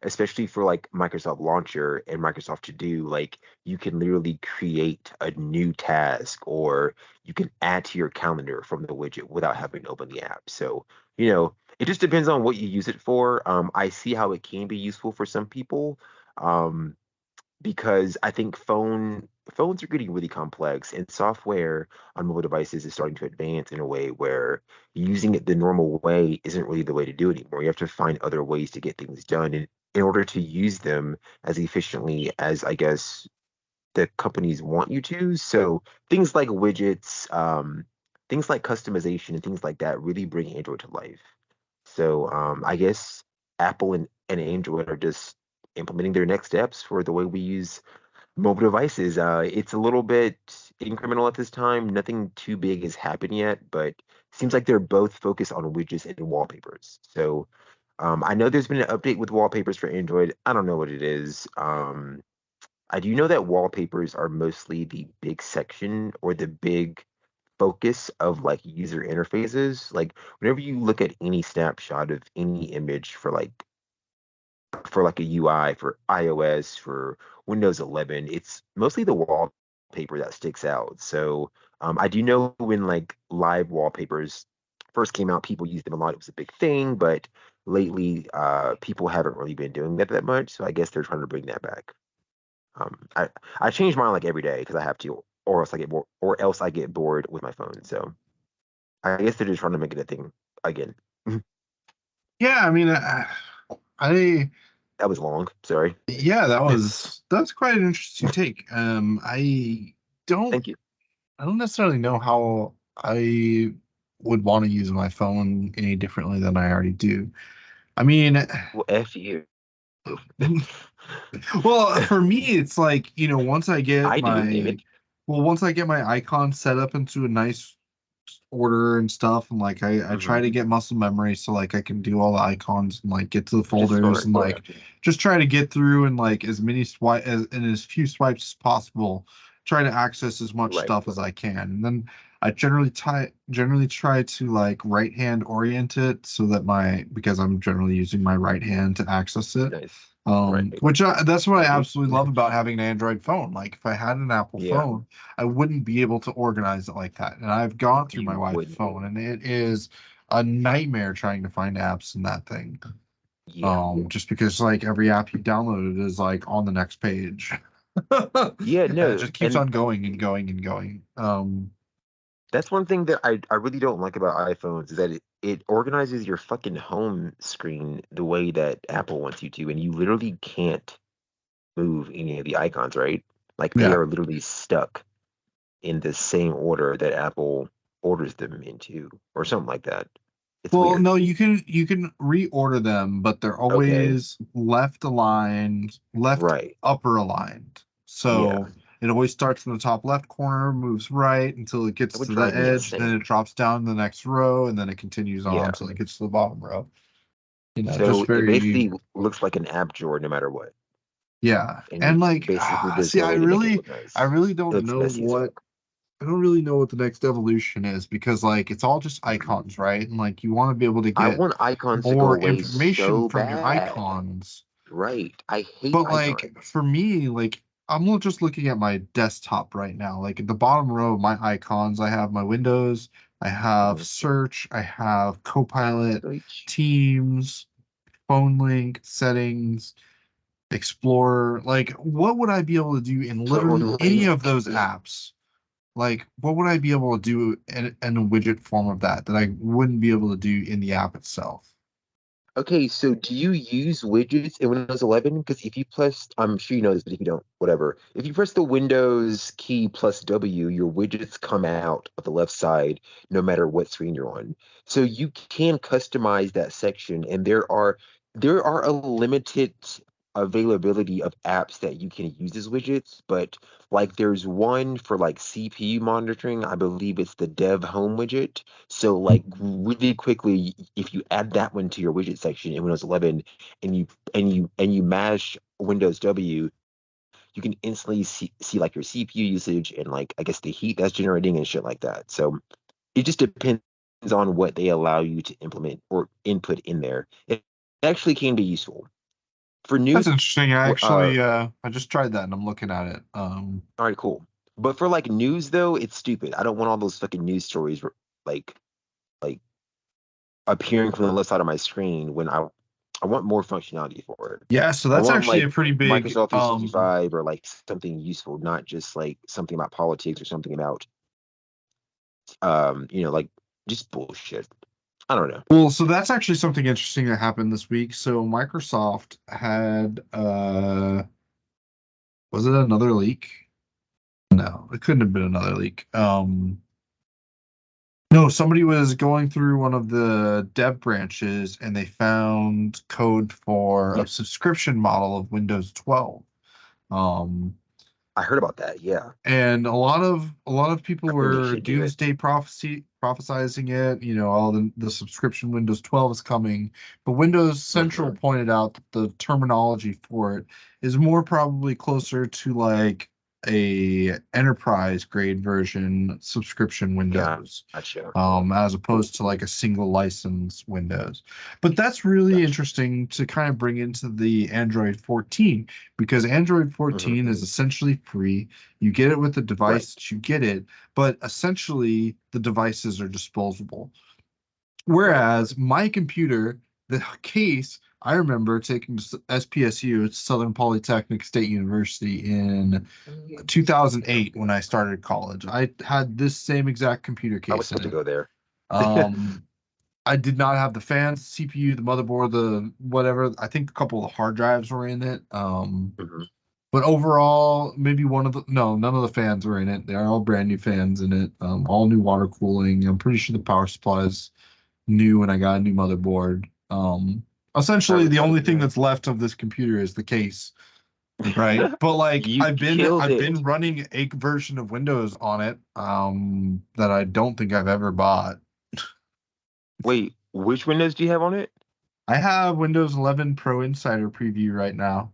especially for like Microsoft Launcher and Microsoft To Do, like you can literally create a new task or you can add to your calendar from the widget without having to open the app. So, it just depends on what you use it for. I see how it can be useful for some people. Um, because I think phones are getting really complex and software on mobile devices is starting to advance in a way where using it the normal way isn't really the way to do it anymore. You have to find other ways to get things done in order to use them as efficiently as I guess the companies want you to. So things like widgets, things like customization and things like that really bring Android to life. So I guess Apple and Android are just implementing their next steps for the way we use mobile devices. It's a little bit incremental at this time. Nothing too big has happened yet, but seems like they're both focused on widgets and wallpapers. So I know there's been an update with wallpapers for Android. I don't know what it is. I do know that wallpapers are mostly the big section or the big focus of like user interfaces. Like whenever you look at any snapshot of any image for like a UI for iOS for Windows 11, it's mostly the wallpaper that sticks out. So I do know when like live wallpapers first came out, people used them a lot. It was a big thing, but lately people haven't really been doing that much. So I guess they're trying to bring that back. I change mine like every day because I have to, or else I get bored with my phone. So I guess they're just trying to make it a thing again. Yeah, I mean, I That was long. Sorry. yeah, that's quite an interesting take. Don't Thank you. I don't necessarily know how I would want to use my phone any differently than I already do. I mean, Well, F you. well, for me, it's like, I do, damn it. once I get my icon set up into a nice order and stuff, and like I try to Hmm. get muscle memory so like I can do all the icons and like get to the Which is folders smart. and like just try to get through and like as many swipe as in as few swipes as possible, try to access as much Right. stuff as I can. And then I generally try to like right hand orient it so that because I'm generally using my right hand to access it. Nice. Right. That's what I Hmm. absolutely love about having an Android phone. Like if I had an Apple Yeah, phone, I wouldn't be able to organize it like that. And I've gone through my you wife's wouldn't. phone, and it is a nightmare trying to find apps in that thing. Yeah. Just because like every app you downloaded is like on the next page. Yeah, And it no. just keeps And on going and going and going. that's one thing that I really don't like about iPhones is that it organizes your fucking home screen the way that Apple wants you to, and you literally can't move any of the icons, right? Like they Yeah. are literally stuck in the same order that Apple orders them into, or something like that. It's Well, weird. no, you can reorder them, but they're Okay. always left aligned, left Right. upper aligned. Yeah. So it always starts in the top left corner, moves right until it That gets would to the drive me edge, then insane. it drops down the next row, and then it continues on Yeah. until it gets to the bottom row. Just So it very, basically looks like an app drawer no matter what. yeah. And And like, basically there's see, no I way to make it really, look I nice. really It don't looks know messy as what fuck. I don't really know what the next evolution is because like it's all just Mhm. icons, right? And like you want to be able to I get want icons to go more away information so from your bad. icons. Right. I hate But like icons. for me, like just looking at my desktop right now. Like at the bottom row of my icons, I have my Windows, I have Mhm. search, I have Copilot, Like, Teams, phone link, settings, Explorer. Like what would I be able to do in literally phone any of link. those apps? Like, what would I be able to do in a widget form of that I wouldn't be able to do in the app itself? Okay, so do you use widgets in Windows 11? Because if you press, I'm sure you know this, but if you don't, whatever. If you press the Windows key plus W, your widgets come out of the left side, no matter what screen you're on. So you can customize that section, and there are a limited availability of apps that you can use as widgets, but like there's one for like CPU monitoring. I believe it's the Dev Home widget. So like really quickly, if you add that one to your widget section in Windows 11 and you mash Windows W, you can instantly see like your CPU usage and like I guess the heat that's generating and shit like that. So it just depends on what they allow you to implement or input in there. It actually can be useful for That's news. interesting. I just tried that and I'm looking at it. All right, cool. But for like news though, it's stupid. I don't want all those fucking news stories like like appearing from the left side of my screen when I want more functionality for it. Yeah, so I that's want actually a like pretty big Microsoft 365 or like something useful, not just like something about politics or something about like just bullshit. I don't know. well, so that's actually something interesting that happened this week. So Microsoft had was it another leak? No, it couldn't have been another leak. No, somebody was going through one of the dev branches and they found code for Yeah, a subscription model of Windows 12. Um, I heard about that. Yeah, and a lot of people I think they were should do it. doomsday prophesizing it. All the subscription Windows 12 is coming, but Windows Central Hmm. pointed out that the terminology for it is more probably closer to like a enterprise grade version subscription Windows, Gotcha. as Cool. opposed to like a single license Windows. But that's really Gotcha. interesting to kind of bring into the Android 14 because Android 14 Hmm. is essentially free. You get it with the Right. device that you get it, but essentially the devices are disposable. Right. Whereas my computer, the case, I remember taking to SPSU, it's Southern Polytechnic State University, in 2008 when I started college. I had this same exact computer I was case in supposed to it. go there. Um, I did not have the fans, CPU, the motherboard, the whatever. I think a couple of the hard drives were in it. Hmm. But overall, maybe one of the no, none of the fans were in it. They're all brand new fans in it. All new water cooling. I'm pretty sure the power supply is new, and I got a new motherboard. Essentially, the only thing Yeah. that's left of this computer is the case, right? But like, You I've been killed I've it. been running a version of Windows on it, that I don't think I've ever bought. Wait, which windows do you have on it? I have Windows 11 Pro Insider Preview right now.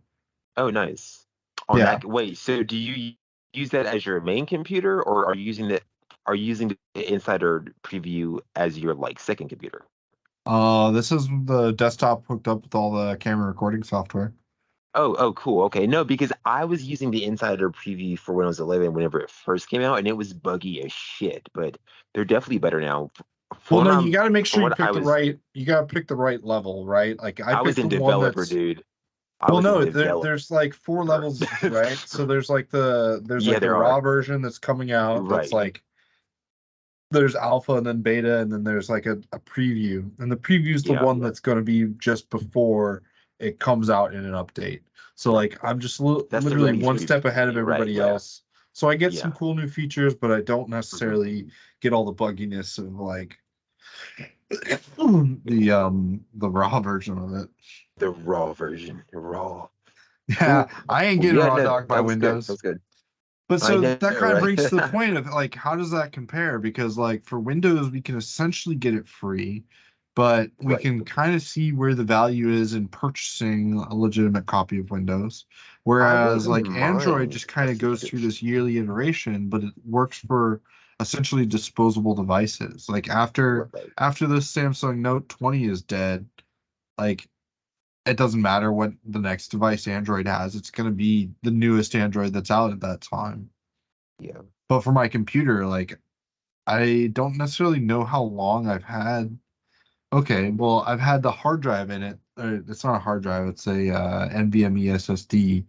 Oh, nice. On Yeah. that, wait, so do you use that as your main computer, or are you using the Insider Preview as your like second computer? This is the desktop hooked up with all the camera recording software. Oh, cool. Okay, no, because I was using the Insider Preview for Windows 11 whenever it first came out, and it was buggy as shit. But they're definitely better now. Well, For no, what you got to make for sure what you got to pick the right level, right? Like I I was picked the in one developer, that's, dude. I well, was in no, developer. there's like four levels, right? So there's Yeah, like the there raw are. version that's coming out. That's Right. like there's alpha and then beta, and then there's like a preview. And the preview is the Yeah. one that's going to be just before it comes out in an update. So like I'm just That's the literally Remy's one step ahead of preview, right? everybody Yeah. else. So I get some Yeah. cool new features, but I don't Hmm. necessarily get all the bugginess of like the raw version of it. The raw version. Raw. Yeah, Cool. I ain't Well, getting yeah, raw no, dog by that was good. That Windows. was good. But I so know, that kind of right? brings to the point of like, how does that compare? Because like for Windows, we can essentially get it free, but we Right. can kind of see where the value is in purchasing a legitimate copy of Windows. I Whereas wouldn't like Android mind just a kind of goes through subscription. this yearly iteration, but it works for essentially disposable devices. Like Right. after the Samsung Note 20 is dead, like it doesn't matter what the next device Android has, it's going to be the newest Android that's out at that time. Yeah. But for my computer, like I don't necessarily know how long I've had. Okay, well, I've had the hard drive in it. It's not a hard drive, it's a NVMe SSD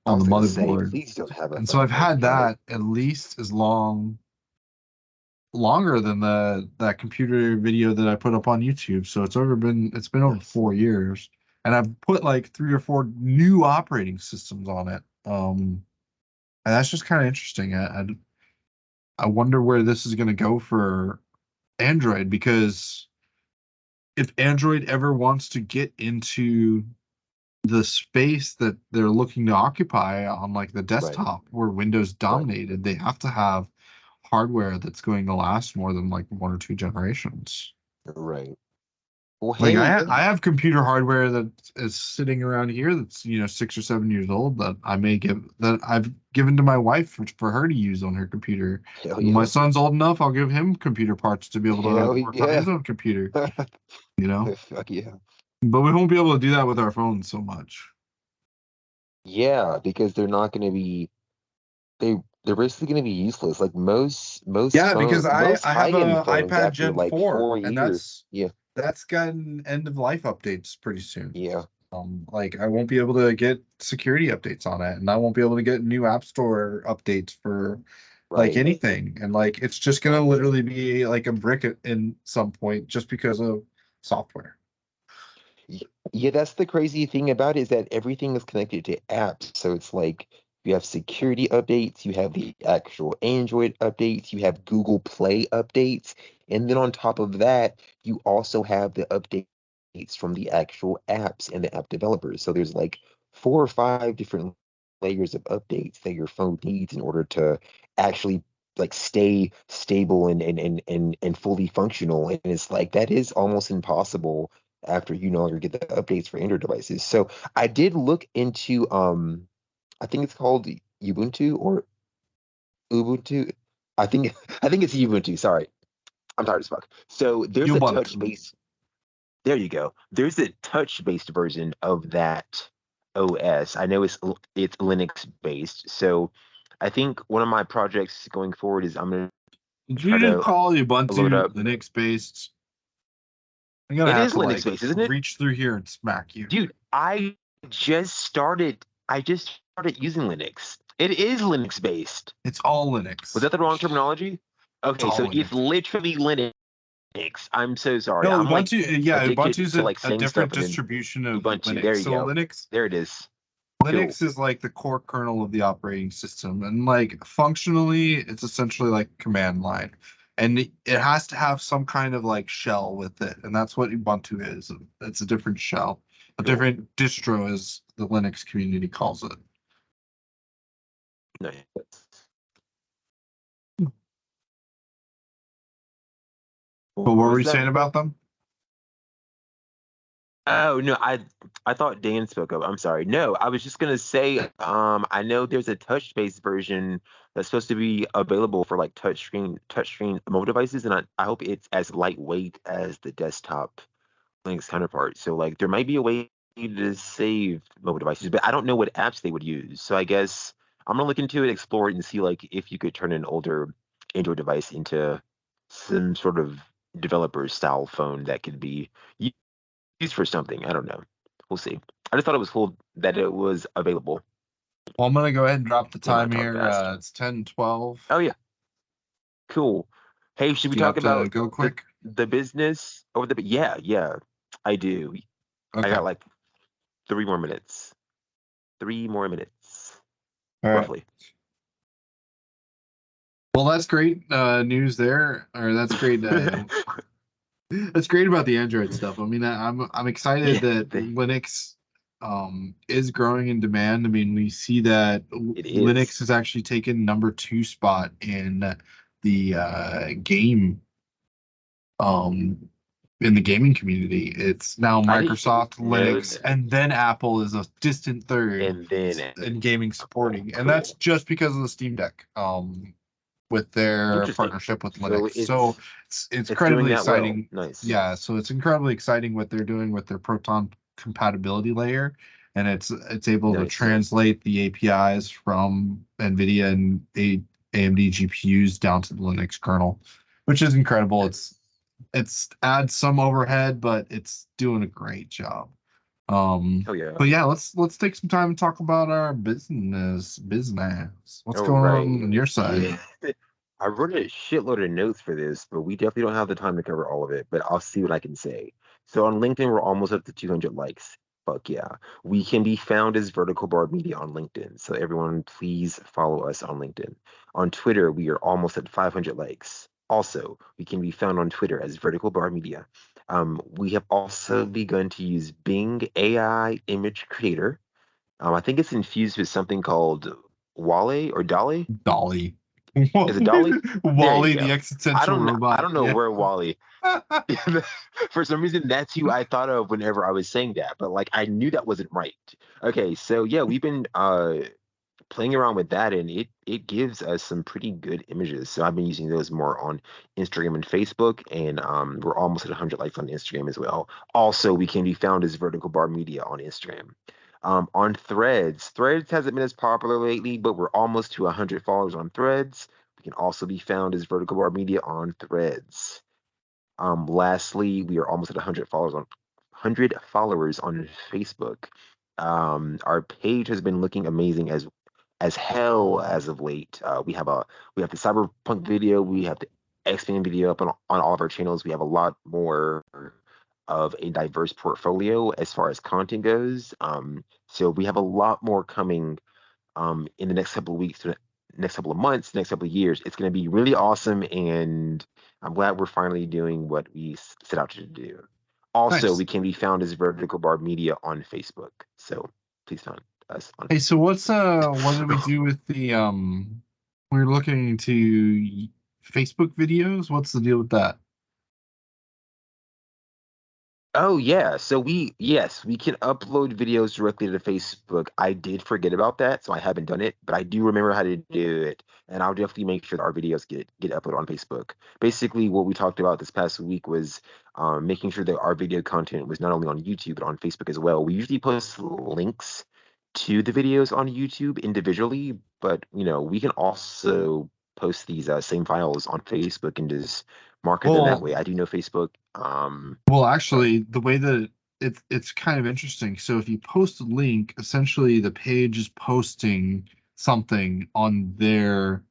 I on the was gonna say, motherboard. please don't have a And so I've fucking had NVMe. that at least as longer than that computer video that I put up on YouTube. So it's been over Nice. 4 years. And I've put like three or four new operating systems on it. And that's just kind of interesting. I wonder where this is going to go for Android because if Android ever wants to get into the space that they're looking to occupy on like the Right. desktop where Windows Right. dominated, they have to have hardware that's going to last more than like one or two generations. Right. Well, Like hey, yeah, I have computer hardware that is sitting around here that's 6 or 7 years old that I've given to my wife for her to use on her computer. hell When my yeah, son's old enough, I'll give him computer parts to be able hell to work on yeah, his own computer, you know. fuck yeah. But we won't be able to do that with our phones so much. Yeah, because they're not going to be they they're basically going to be useless. Like Yeah, because most I have high-end a phones iPad after Gen like 4, 4 and years. Yeah, that's gotten end of life updates pretty soon. yeah, Like I won't be able to get security updates on it, and I won't be able to get new App Store updates for like right. anything. And like it's just gonna literally be like a brick in some point just because of software. Y- Yeah, that's the crazy thing about it is that everything is connected to apps. So it's like you have security updates, you have the actual Android updates, you have Google Play updates, and then on top of that, you also have the updates from the actual apps and the app developers. So there's like 4 or 5 different layers of updates that your phone needs in order to actually like stay stable and fully functional. And it's like that is almost impossible after you no longer get the updates for Android devices. So I did look into I think it's called Ubuntu or Ubuntu. I think I think it's Ubuntu. Sorry. I'm tired as fuck. So there's a touch Ubuntu. based there you go. There's a touch based version of that OS. I know it's Linux based. So I think one of my projects going forward is I'm gonna Did try you just to call load Ubuntu up. Linux based? I'm gonna It have is to Linux like based, isn't it? reach through here and smack you. Dude, I just started using Linux. It is Linux based. It's all Was Linux. that the wrong terminology? It's Okay, all so it's Linux. literally Linux. I'm so sorry. No, I'm like Ubuntu, yeah, addicted Ubuntu's to like a saying different stuff and then distribution of Ubuntu. There Linux. you So go. There it is. Cool. Linux is like the core kernel of the operating system, and like functionally, it's essentially like command line, and it has to have some kind of like shell with it, and that's what Ubuntu is. It's a different shell, a Cool. different distro, as the Linux community calls it. Nice. But what What were was you that? saying about them? Oh no, I thought Dan spoke up. I'm sorry. No, I was just gonna say, I know there's a touch-based version that's supposed to be available for like touchscreen mobile devices, and I hope it's as lightweight as the desktop Linux counterpart. So like there might be a way to save mobile devices, but I don't know what apps they would use. So I guess I'm gonna look into it, explore it, and see like if you could turn an older Android device into some sort of developer style phone that could be used for something. I don't know. We'll see. I just thought it was cool that it was available. Well, I'm gonna go ahead and drop the Damn, I time talk here. fast. It's 10:12. Oh yeah, cool. Hey, should we Do you have talk to about go the quick? the business over the? Yeah, yeah, I do. I Okay. got like 3 more minutes. 3 more minutes, All right. roughly. Well, that's great news there, or that's great. That's great about the Android stuff. I mean, I'm excited Yeah, that Linux is growing in demand. I mean, we see that it Linux is. has actually taken number two spot in the game in the gaming community. It's now I didn't Microsoft, know Linux, that. and then Apple is a distant third And then in gaming Apple. supporting, and that's Cool. just because of the Steam Deck. With their Interesting. partnership with So Linux. So it's it's doing incredibly that well. exciting. Nice. Yeah, so it's incredibly exciting what they're doing with their Proton compatibility layer, and it's able to Nice. translate the APIs from NVIDIA and AMD GPUs down to the Linux kernel, which is incredible. It's adds some overhead, but it's doing a great job. Oh yeah. But yeah, let's take some time to talk about our business. What's All going right. on your side? Yeah. I wrote a shitload of notes for this, but we definitely don't have the time to cover all of it, but I'll see what I can say. So on LinkedIn, we're almost up to 200 likes. Fuck yeah. We can be found as Vertical Bar Media on LinkedIn. So everyone, please follow us on LinkedIn. On Twitter, we are almost at 500 likes. Also, we can be found on Twitter as Vertical Bar Media. We have also begun to use Bing AI Image Creator. I think it's infused with something called Wale or Dali. Dolly. Is it Dolly? There you Wally, the go. existential I robot. don't know Yeah. where Wally. For some reason, that's who I thought of whenever I was saying that, but like I knew that wasn't right. Okay, so yeah, we've been playing around with that, and it gives us some pretty good images. So I've been using those more on Instagram and Facebook, and we're almost at 100 likes on Instagram as well. Also, we can be found as Vertical Bar Media on Instagram. On Threads hasn't been as popular lately, but we're almost to 100 followers on Threads. We can also be found as Vertical Bar Media on Threads. Lastly, we are almost at 100 followers on Facebook. Our page has been looking amazing as hell as of late. We have the Cyberpunk video, we have the X-Men video up on all of our channels. We have a lot more of a diverse portfolio as far as content goes. So we have a lot more coming in the next couple of weeks, next couple of months, next couple of years. It's going to be really awesome, and I'm glad we're finally doing what we set out to do. Also, Nice. we can be found as Vertical Bar Media on Facebook. So please find us on Hey, so what did we Facebook. do with the we're looking into Facebook videos? What's the deal with that? Oh yeah, so yes, we can upload videos directly to Facebook. I did forget about that, so I haven't done it, but I do remember how to do it, and I'll definitely make sure that our videos get uploaded on Facebook. Basically, what we talked about this past week was making sure that our video content was not only on YouTube but on Facebook as well. We usually post links to the videos on YouTube individually, but we can also post these same files on Facebook and just market them that Well, way. I do know Facebook. well, Sorry. actually, the way that it's kind of interesting. So if you post a link, essentially the page is posting something on their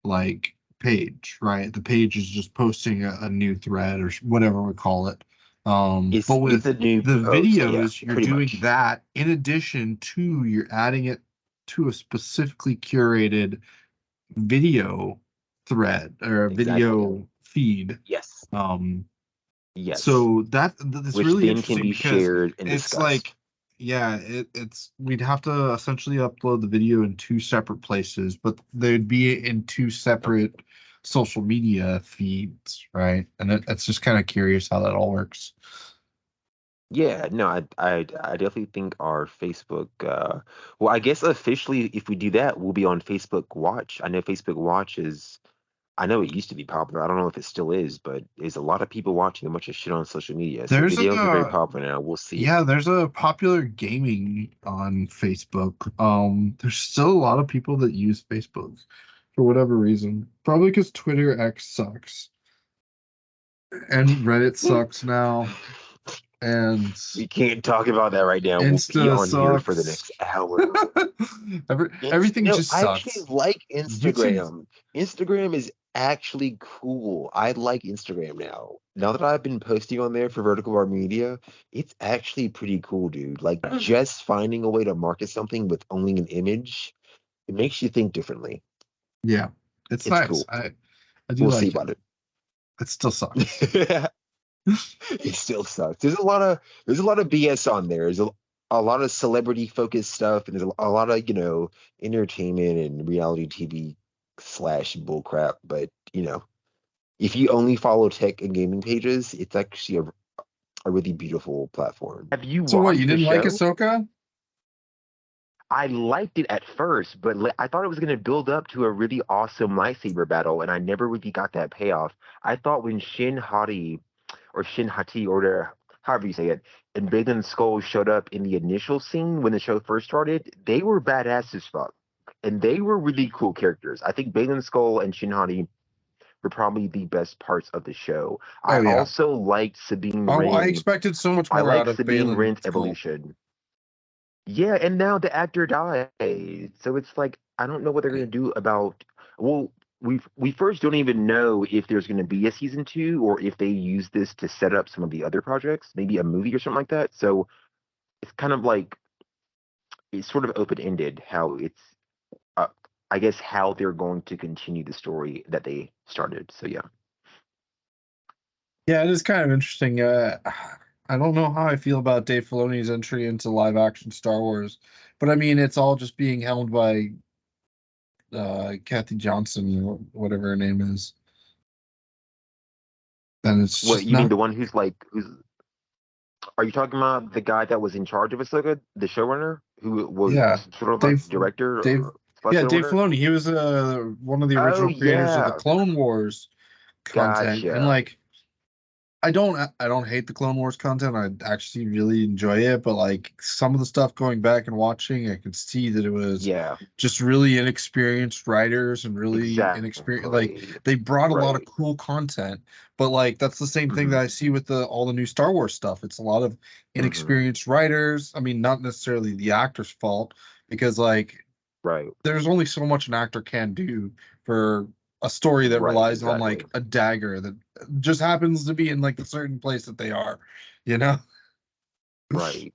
like page, right? The page is just posting a new thread or whatever we call it. But It's with a new the post, yeah, videos, you're pretty doing much. that in addition to you're adding it to a specifically curated video thread or a Exactly. video feed. Yes. Um, Yes. so that's Which really then can interesting be because shared and it's discussed. like, yeah, it's we'd have to essentially upload the video in two separate places, but they'd be in two Yep. separate social media feeds, right? And it's just kind of curious how that all works. Yeah, no, I definitely think our Facebook well, I guess officially if we do that, we'll be on Facebook Watch. I know Facebook Watch is I know it used to be popular. I don't know if it still is, but there's a lot of people watching a bunch of shit on social media. So There's videos are very a popular now. We'll see. Yeah, there's a popular gaming on Facebook. There's still a lot of people that use Facebook for whatever reason. Probably because Twitter X sucks and Reddit sucks now, and We can't talk about that right now. We'll be Insta on here for the sucks. next hour. Everything No, just I actually sucks. like YouTube, Instagram. Instagram is actually cool. I like Instagram now. Now that I've been posting on there for Vertical Bar Media, it's actually pretty cool, dude. Like just finding a way to market something with only an image, it makes you think differently. yeah, it's It's nice. cool. I do We'll see like it. about it. It still sucks. It still sucks. There's a lot of BS on there. There's a lot of celebrity focused stuff, and there's a lot of entertainment and reality TV slash bullcrap. But if you only follow tech and gaming pages, it's actually a really beautiful platform. Have you So what? You watched the didn't like show? Ahsoka? I liked it at first, but I thought it was going to build up to a really awesome lightsaber battle, and I never really got that payoff. I thought when Shin Hati, or however you say it, and Bigland Skull showed up in the initial scene when the show first started, they were badass as fuck. And they were really cool characters. I think Bigland Skull and Shin Hati were probably the best parts of the show. I Oh yeah. also liked Sabine Oh, I Wren. expected so much I more like out of Sabine Balin Wren's Skull. evolution. Yeah, and now the actor died. So it's like I don't know what they're gonna do about well, we first don't even know if there's gonna be a season two or if they use this to set up some of the other projects, maybe a movie or something like that. So it's kind of like it's sort of open-ended how it's uh, I guess how they're going to continue the story that they started. So yeah. Yeah, it is kind of interesting. I don't know how I feel about Dave Filoni's entry into live action Star Wars, but I mean, it's all just being helmed by Kathy Johnson, or whatever her name is, and it's What just you mean not. the one who's are you talking about the guy that was in charge of Ahsoka, the showrunner, who was Yeah, sort of like Dave, director Dave, slash yeah, Dave showrunner? Filoni. He was one of the Oh original creators of the yeah, Clone Wars content, and gotcha. like I don't hate the Clone Wars content. I actually really enjoy it, but like some of the stuff going back and watching, I could see that it was Yeah, just really inexperienced writers and really inexperienced. Like exactly. they brought a lot of Right. cool content, but like that's the same thing that Hmm. I see with the all the new Star Wars stuff. It's a lot of Hmm. inexperienced writers. I mean, not necessarily the actor's fault because like Right. there's only so much an actor can do for a story that Right. relies on Exactly. like a dagger that just happens to be in like the certain place that they are, you know? Right.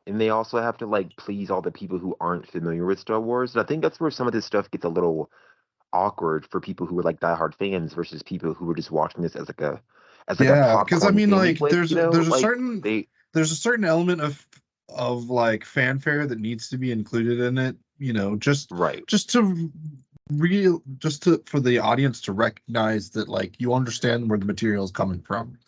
And they also have to like please all the people who aren't familiar with Star Wars. And I think that's where some of this stuff gets a little awkward for people who are like diehard fans versus people who are just watching this as like a Yeah, because I popcorn mean, family like, flick, you know? Like they there's a certain element of like fanfare that needs to be included in it, you know, right, just to for the audience to recognize that like you understand where the material is coming from.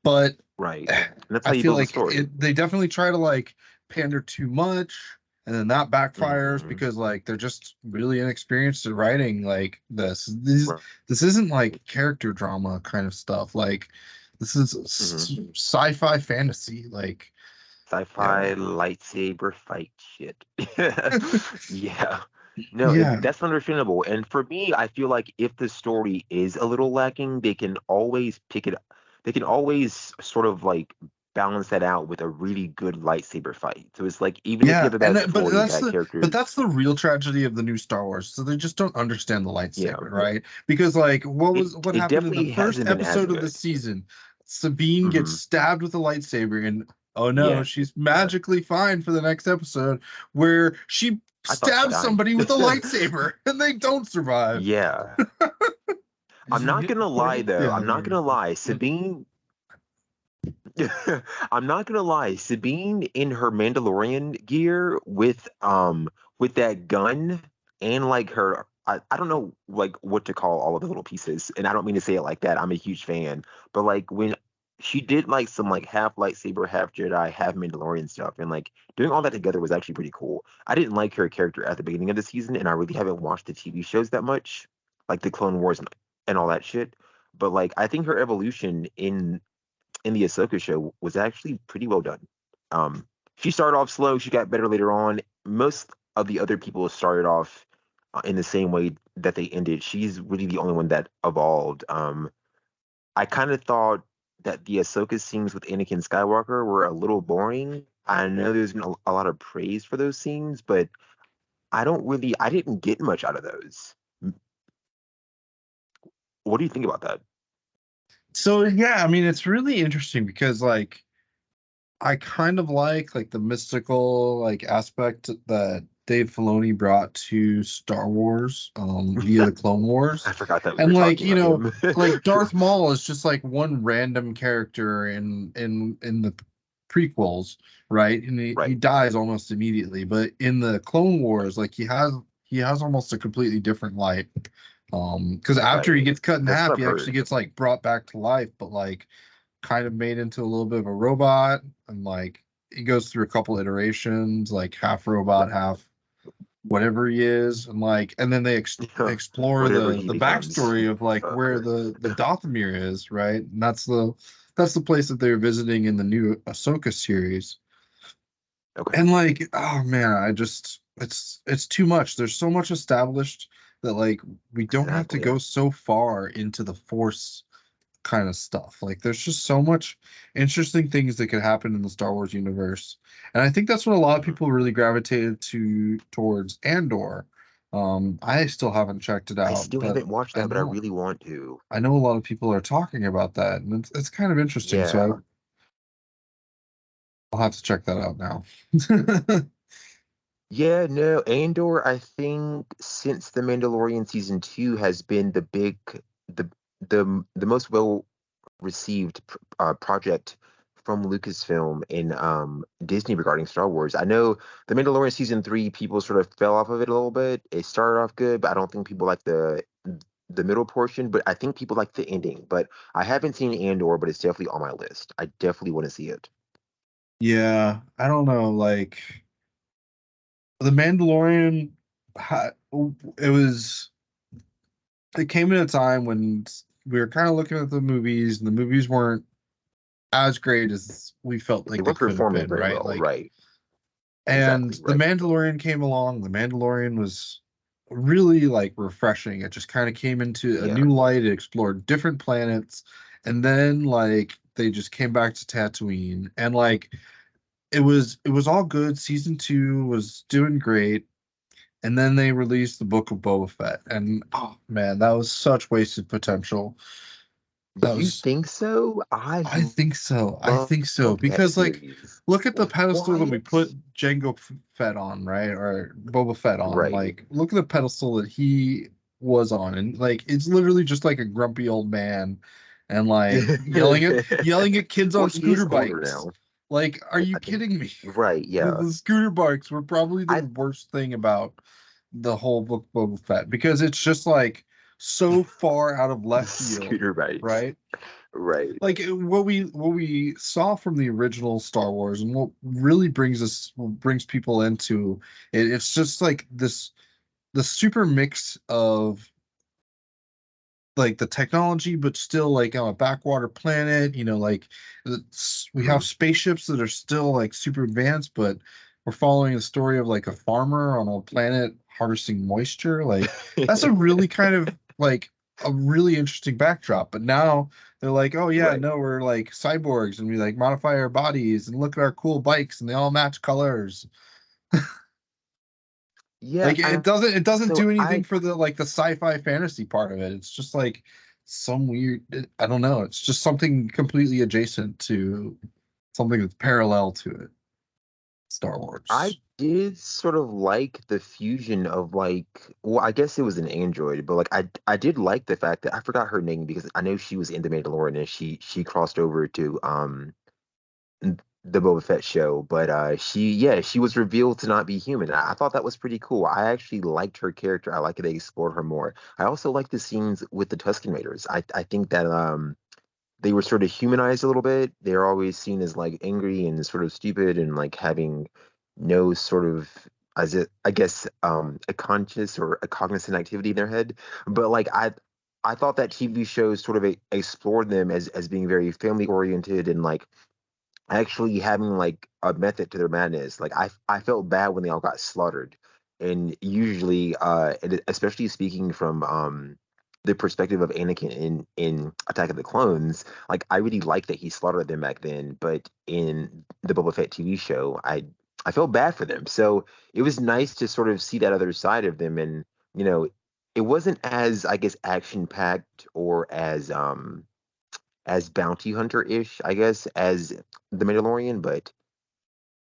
But right. And that's I how you feel build a like story. they definitely try to like pander too much, and then that backfires Hmm. because like they're just really inexperienced at writing like this. Right. This isn't like character drama kind of stuff. Like this is Hmm. sci-fi fantasy. Like yeah, Sci-fi lightsaber fight shit. Yeah. No, yeah, that's understandable. And for me, I feel like if the story is a little lacking, they can always pick it up. They can always sort of like balance that out with a really good lightsaber fight. So it's like even if you yeah. have a And bad story, bad but characters, that's the real tragedy of the new Star Wars. So they just don't understand the yeah. lightsaber, right? Because like what It happened in the definitely first hasn't been as episode of the good. season? Sabine gets Hmm. stabbed with a lightsaber, and oh no, Yeah. she's magically fine for the next episode where she I thought she stabs died. somebody with a lightsaber and they don't survive. Yeah. I'm not Yeah, gonna lie though. I'm not they're gonna lie. Sabine I'm not gonna lie, Sabine in her Mandalorian gear with that gun and like her I don't know like what to call all of the little pieces, and I don't mean to say it like that. I'm a huge fan, but like when she did like some like half lightsaber, half Jedi, half Mandalorian stuff, and like doing all that together was actually pretty cool. I didn't like her character at the beginning of the season, and I really haven't watched the TV shows that much, like the Clone Wars and all that shit. But like I think her evolution in the Ahsoka show was actually pretty well done. She started off slow. She got better later on. Most of the other people started off in the same way that they ended. She's really the only one that evolved. I kind of thought that the Ahsoka scenes with Anakin Skywalker were a little boring. I know there's been a lot of praise for those scenes, but I didn't get much out of those. What do you think about that? So yeah, I mean it's really interesting because like I kind of like the mystical like aspect that Dave Filoni brought to Star Wars via the Clone Wars. I forgot that we And were like, talking you about know, him. like Darth Maul is just like one random character in the prequels, right? And he Right. dies almost immediately, but in the Clone Wars like he has almost a completely different life. Because after he Right. gets cut in That's half, what I've he actually heard. gets like brought back to life, but like kind of made into a little bit of a robot, and like he goes through a couple iterations, like half robot, half whatever he is, and like and then they explore Whatever he the becomes. backstory of like where the Dathomir is, right? And that's the place that they're visiting in the new Ahsoka series. Okay. And like, oh man, I just it's too much. There's so much established that like we don't have to Exactly. go so far into the Force kind of stuff. Like there's just so much interesting things that could happen in the Star Wars universe. And I think that's what a lot of Mhm. people really gravitated to towards Andor. I still haven't checked it I out, still but haven't watched I that, but I know really want to. I know a lot of people are talking about that, and it's kind of interesting. Yeah. So I'll have to check that out now. Yeah, no, Andor, I think since The Mandalorian season 2 has been the the most well received project from Lucasfilm and Disney regarding Star Wars. I know The Mandalorian season 3, people sort of fell off of it a little bit. It started off good, but I don't think people like the middle portion, but I think people like the ending. But I haven't seen Andor, but it's definitely on my list. I definitely want to see it. Yeah, I don't know. Like the Mandalorian, it was. It came at a time when we were kind of looking at the movies, and the movies weren't as great as we felt They like they weren't could have performing been, very right? well, Like, right? and Exactly, the right. Mandalorian came along. The Mandalorian was really like refreshing. It just kind of came into a Yeah. new light. It explored different planets, and then like they just came back to Tatooine, and like it was all good. Season 2 was doing great, and then they released the Book of Boba Fett, and oh man, that was such wasted potential. That You was think so? I I think so. I love think so that because like series. look at the pedestal that we What? put Fett on, right? Or Boba Fett on. Right. Like look at the pedestal that he was on, and like it's literally just like a grumpy old man and like yelling at kids Well, on he is scooter older bikes. now. Like, are you I think. kidding me? Right, The, yeah. the scooter bikes were probably the I worst thing about the whole book Boba Fett because it's just like so far out of the left field, scooter bikes. right? Right. Like what we saw from the original Star Wars and what really brings people into it, it's just like the super mix of like the technology, but still like on a backwater planet. Like we have Mhm. spaceships that are still like super advanced, but we're following the story of like a farmer on a planet harvesting moisture. Like that's a really kind of like a really interesting backdrop. But now they're like, oh yeah, Right. no, we're like cyborgs and we like modify our bodies and look at our cool bikes and they all match colors. Yeah, Like it and doesn't so do anything I for the like the sci-fi fantasy part of it. It's just like some weird I don't know. It's just something completely adjacent to something that's parallel to it. Star I Wars. did sort of like the fusion of like, well, I guess it was an android, but like I did like the fact that I forgot her name because I know she was in the Mandalorian and she crossed over to the Boba Fett show, but she was revealed to not be human. I thought that was pretty cool. I actually liked her character. I like that they explored her more. I also like the scenes with the Tusken Raiders. I think that they were sort of humanized a little bit. They're always seen as like angry and sort of stupid and like having no sort of as it I guess a conscious or a cognizant activity in their head. But like I thought that TV shows sort of explored them as being very family oriented and like actually having like a method to their madness. Like I felt bad when they all got slaughtered. And usually especially speaking from the perspective of Anakin in Attack of the Clones, like I really liked that he slaughtered them back then, but in the Boba Fett TV show, I felt bad for them. So it was nice to sort of see that other side of them and you know, it wasn't as I guess action packed or as bounty hunter-ish, I guess, as the Mandalorian, but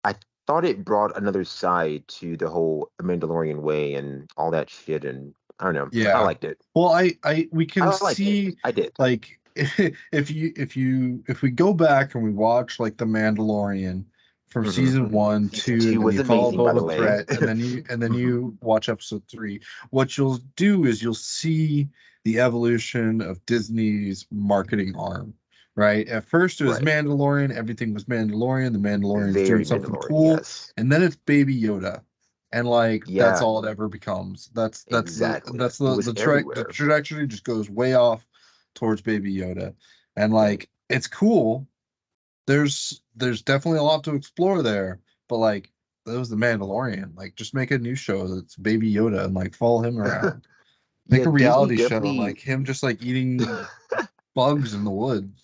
I thought it brought another side to the whole Mandalorian way and all that shit, and I don't know, I Yeah. liked it. Well, I we can I liked it. see I did. like if we go back and we watch like The Mandalorian from Hmm. season one, Season two, and two then was you follow amazing, by the Boba way. Fett, and then Hmm. you watch episode 3, what you'll do is you'll see the evolution of Disney's marketing arm. Right. At first it was Right. Mandalorian, everything was Mandalorian, the Mandalorian's doing Very something Mandalorian, cool, yes. and then it's Baby Yoda and like that's Yeah, all it ever becomes. That's the exactly. that's It the was the everywhere. trajectory just goes way off towards Baby Yoda, and Right. like it's cool. There's definitely a lot to explore there, but like that was the Mandalorian. Like just make a new show that's Baby Yoda and like follow him around. Make Yeah, a Disney reality show of definitely like him just like eating bugs in the woods.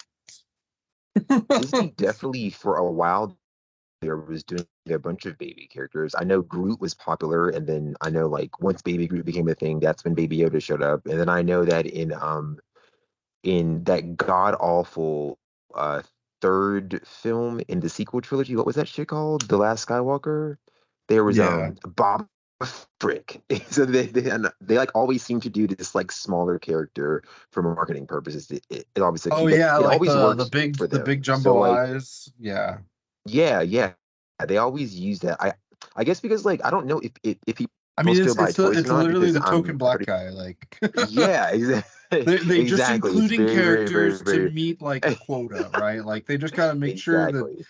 Disney definitely for a while there was doing a bunch of baby characters. I know Groot was popular, and then I know like once Baby Groot became a thing, that's when Baby Yoda showed up. And then I know that in that god awful uh third film in the sequel trilogy, what was that shit called? The Last Skywalker? There was Yeah. Bob frick. So they like always seem to do this like smaller character for marketing purposes. It always Oh but yeah, it like always the works big for the them. big So jumbo like eyes. Yeah. yeah, they always use that. I guess because like I don't know if I people mean, still buy toys or it's not literally because the token I'm black pretty guy. Like yeah, exactly. they just Exactly. It's including very, very, very, characters to very meet like a quota, right? Like they just gotta make sure that exactly.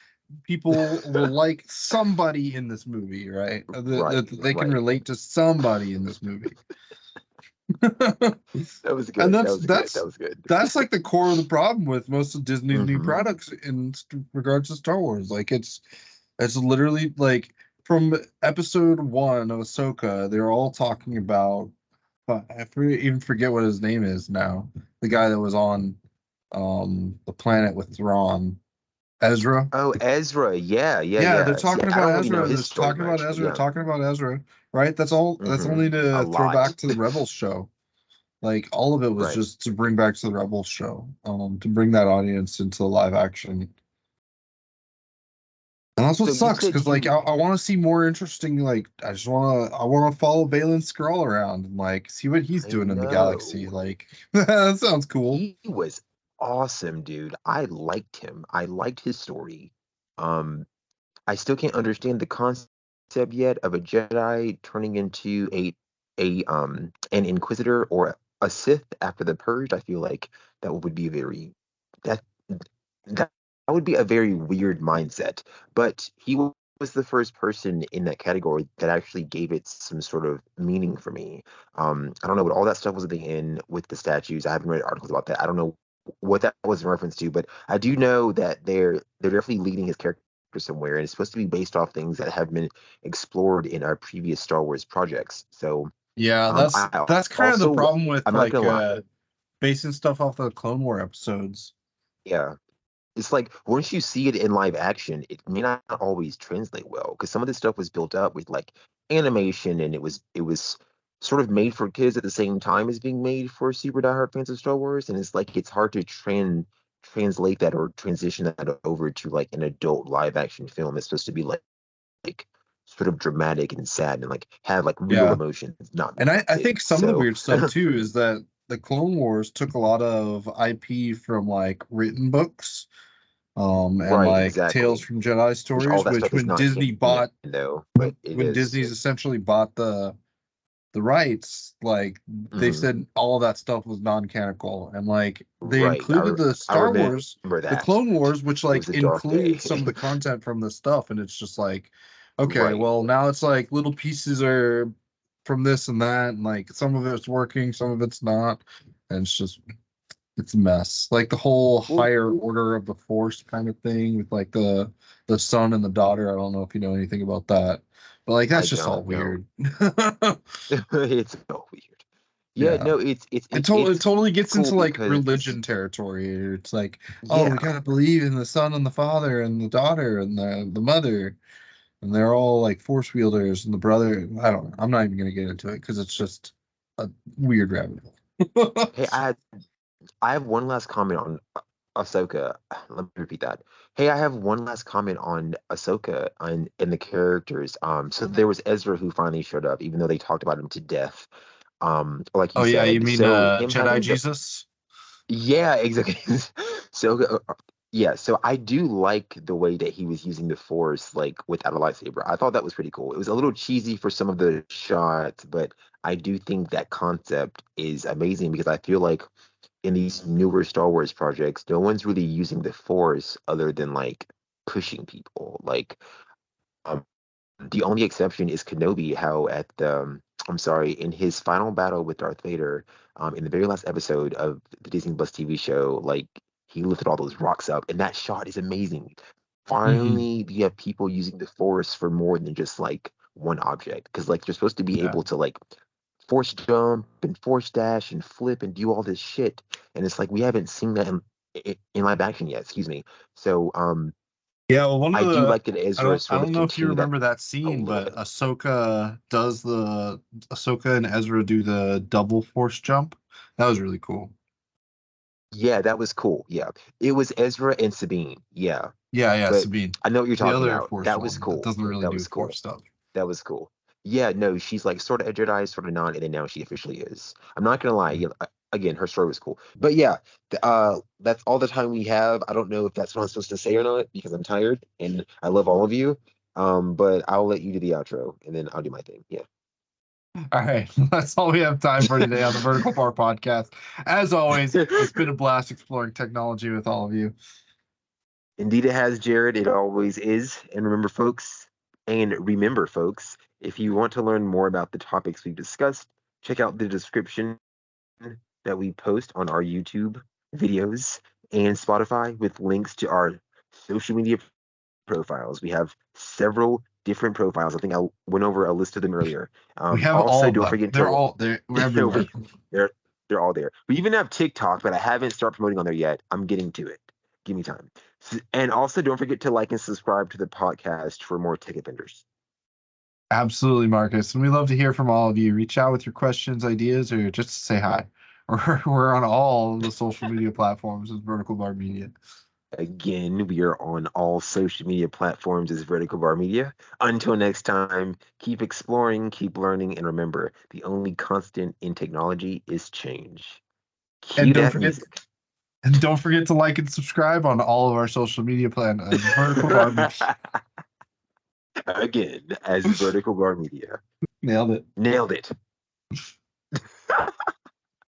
people will like somebody in this movie, right? Right, That they can right. relate to somebody in this movie. That was And good. That was good. That was good. that's like the core of the problem with most of Disney's new Hmm. products in regards to Star Wars. Like it's literally like from episode one of Ahsoka, they're all talking about even forget what his name is now. The guy that was on the planet with Thrawn, Ezra. Oh, Ezra. Yeah, yeah, Yeah, they're yeah. See, talking I about don't really know Ezra. his They're story talking about much, but Ezra, yeah. talking about Ezra, right? That's all. That's only A to throw lot. back to the Rebels show. Like all of it was Right. just to bring back to the Rebels show, to bring that audience into the live action. And that's what So you sucks said because like you I want to see more interesting. Like I want to follow Balin Skrull around and like see what he's I doing in the galaxy. know. Like that sounds cool. He was awesome, dude. I liked him. I liked his story. Um, I still can't understand the concept yet of a Jedi turning into a an Inquisitor or a Sith after the Purge. I feel like that would be that that would be a very weird mindset. But was the first person in that category that actually gave it some sort of meaning for me. I don't know what all that stuff was at the end with the statues. I haven't read articles about that. I don't know what that was in reference to, but I do know that they're definitely leading his character somewhere, and it's supposed to be based off things that have been explored in our previous Star Wars projects. So, Yeah, I that's kind of the also problem with I'm not like gonna lie, basing stuff off the Clone War episodes. yeah, it's like once you see it in live action, it may not always translate well because some of this stuff was built up with like animation, and it was sort of made for kids at the same time as being made for super diehard fans of Star Wars, and it's like it's hard to translate that or transition that over to like an adult live action film. It's supposed to be like sort of dramatic and sad and like have like real Yeah. emotions, not And I music. think some of the So weird stuff too is that the Clone Wars took a lot of IP from like written books, and right, like Tales exactly. from Jedi Which all stories, that which stuff is when not Disney canon bought though, but it when is. Disney's essentially bought the rights, like they Mhm. said all of that stuff was non-canonical, and like they Right. included the I Star Wars, remember the that. Clone Wars, which It like was a dark includes day. some of the content from the stuff, and it's just like, okay, Right. well now it's like little pieces are from this and that, and like some of it's working, some of it's not, and it's a mess. Like the whole Well, higher order of the Force kind of thing with like the son and the daughter. I don't know if you know anything about that, but like I that's just all don't know. weird. It's so weird. Yeah, Yeah. no, It totally it's gets cool into like because religion territory. It's like, oh, we yeah, gotta believe in the son and the father and the daughter and the mother, and they're all like force wielders and the brother. I don't know. I'm not even gonna get into it because it's just a weird rabbit hole. hey, I have one last comment on Ahsoka. Let me repeat that. Hey, I have one last comment on Ahsoka and the characters. So there was Ezra who finally showed up, even though they talked about him to death. Like you Oh yeah, you said. mean So him Jedi having the Jesus? yeah, exactly. So yeah, so I do like the way that he was using the Force like without a lightsaber. I thought that was pretty cool. It was a little cheesy for some of the shots, but I do think that concept is amazing because I feel like in these newer Star Wars projects, no one's really using the Force other than like pushing people. Like um, the only exception is Kenobi, how at the I'm sorry, in his final battle with Darth Vader, in the very last episode of the Disney Plus TV show, like he lifted all those rocks up, and that shot is amazing. Hmm. Finally, you have people using the Force for more than just like one object, because like you're supposed to be Yeah. able to like force jump and force dash and flip and do all this shit, and it's like we haven't seen that in live action yet. Excuse me. So Yeah, well, one of I do the like that Ezra I sort of don't know if you continued that remember that a scene, little but bit. Ahsoka and Ezra do the double force jump. That was really cool. Yeah, that was cool. Yeah. It was Ezra and Sabine. Yeah. Yeah, yeah, But Sabine, I know what you're the talking other about. force That was one that cool. doesn't really That do was force cool. stuff. That was cool. Yeah, no, she's like sort of a Jedi, sort of not, and then now she officially is. I'm not gonna lie. Again, her story was cool, but yeah, that's all the time we have. I don't know if that's what I'm supposed to say or not because I'm tired and I love all of you. But I'll let you do the outro and then I'll do my thing. Yeah. All right, that's all we have time for today on the Vertical Bar Podcast. As always, it's been a blast exploring technology with all of you. Indeed, it has, Jared. It always is. And remember, folks, if you want to learn more about the topics we've discussed, check out the description that we post on our YouTube videos and Spotify with links to our social media profiles. We have several different profiles. I think I went over a list of them earlier. We have all Also, of don't them. forget They're to all there. We're everywhere. they're they're all there. We even have TikTok, but I haven't started promoting on there yet. I'm getting to it. Give me time. And also, don't forget to like and subscribe to the podcast for more tech offenders. Absolutely, Marcus. And we love to hear from all of you. Reach out with your questions, ideas, or just say hi. We're on all the social media platforms as Vertical Bar Media. Again, we are on all social media platforms as Vertical Bar Media. Until next time, keep exploring, keep learning, and remember, the only constant in technology is change. And Cue that music. don't forget to like and subscribe on all of our social media platforms. Vertical Bar Media. Again, as Vertical Bar Media. Nailed it. Nailed it.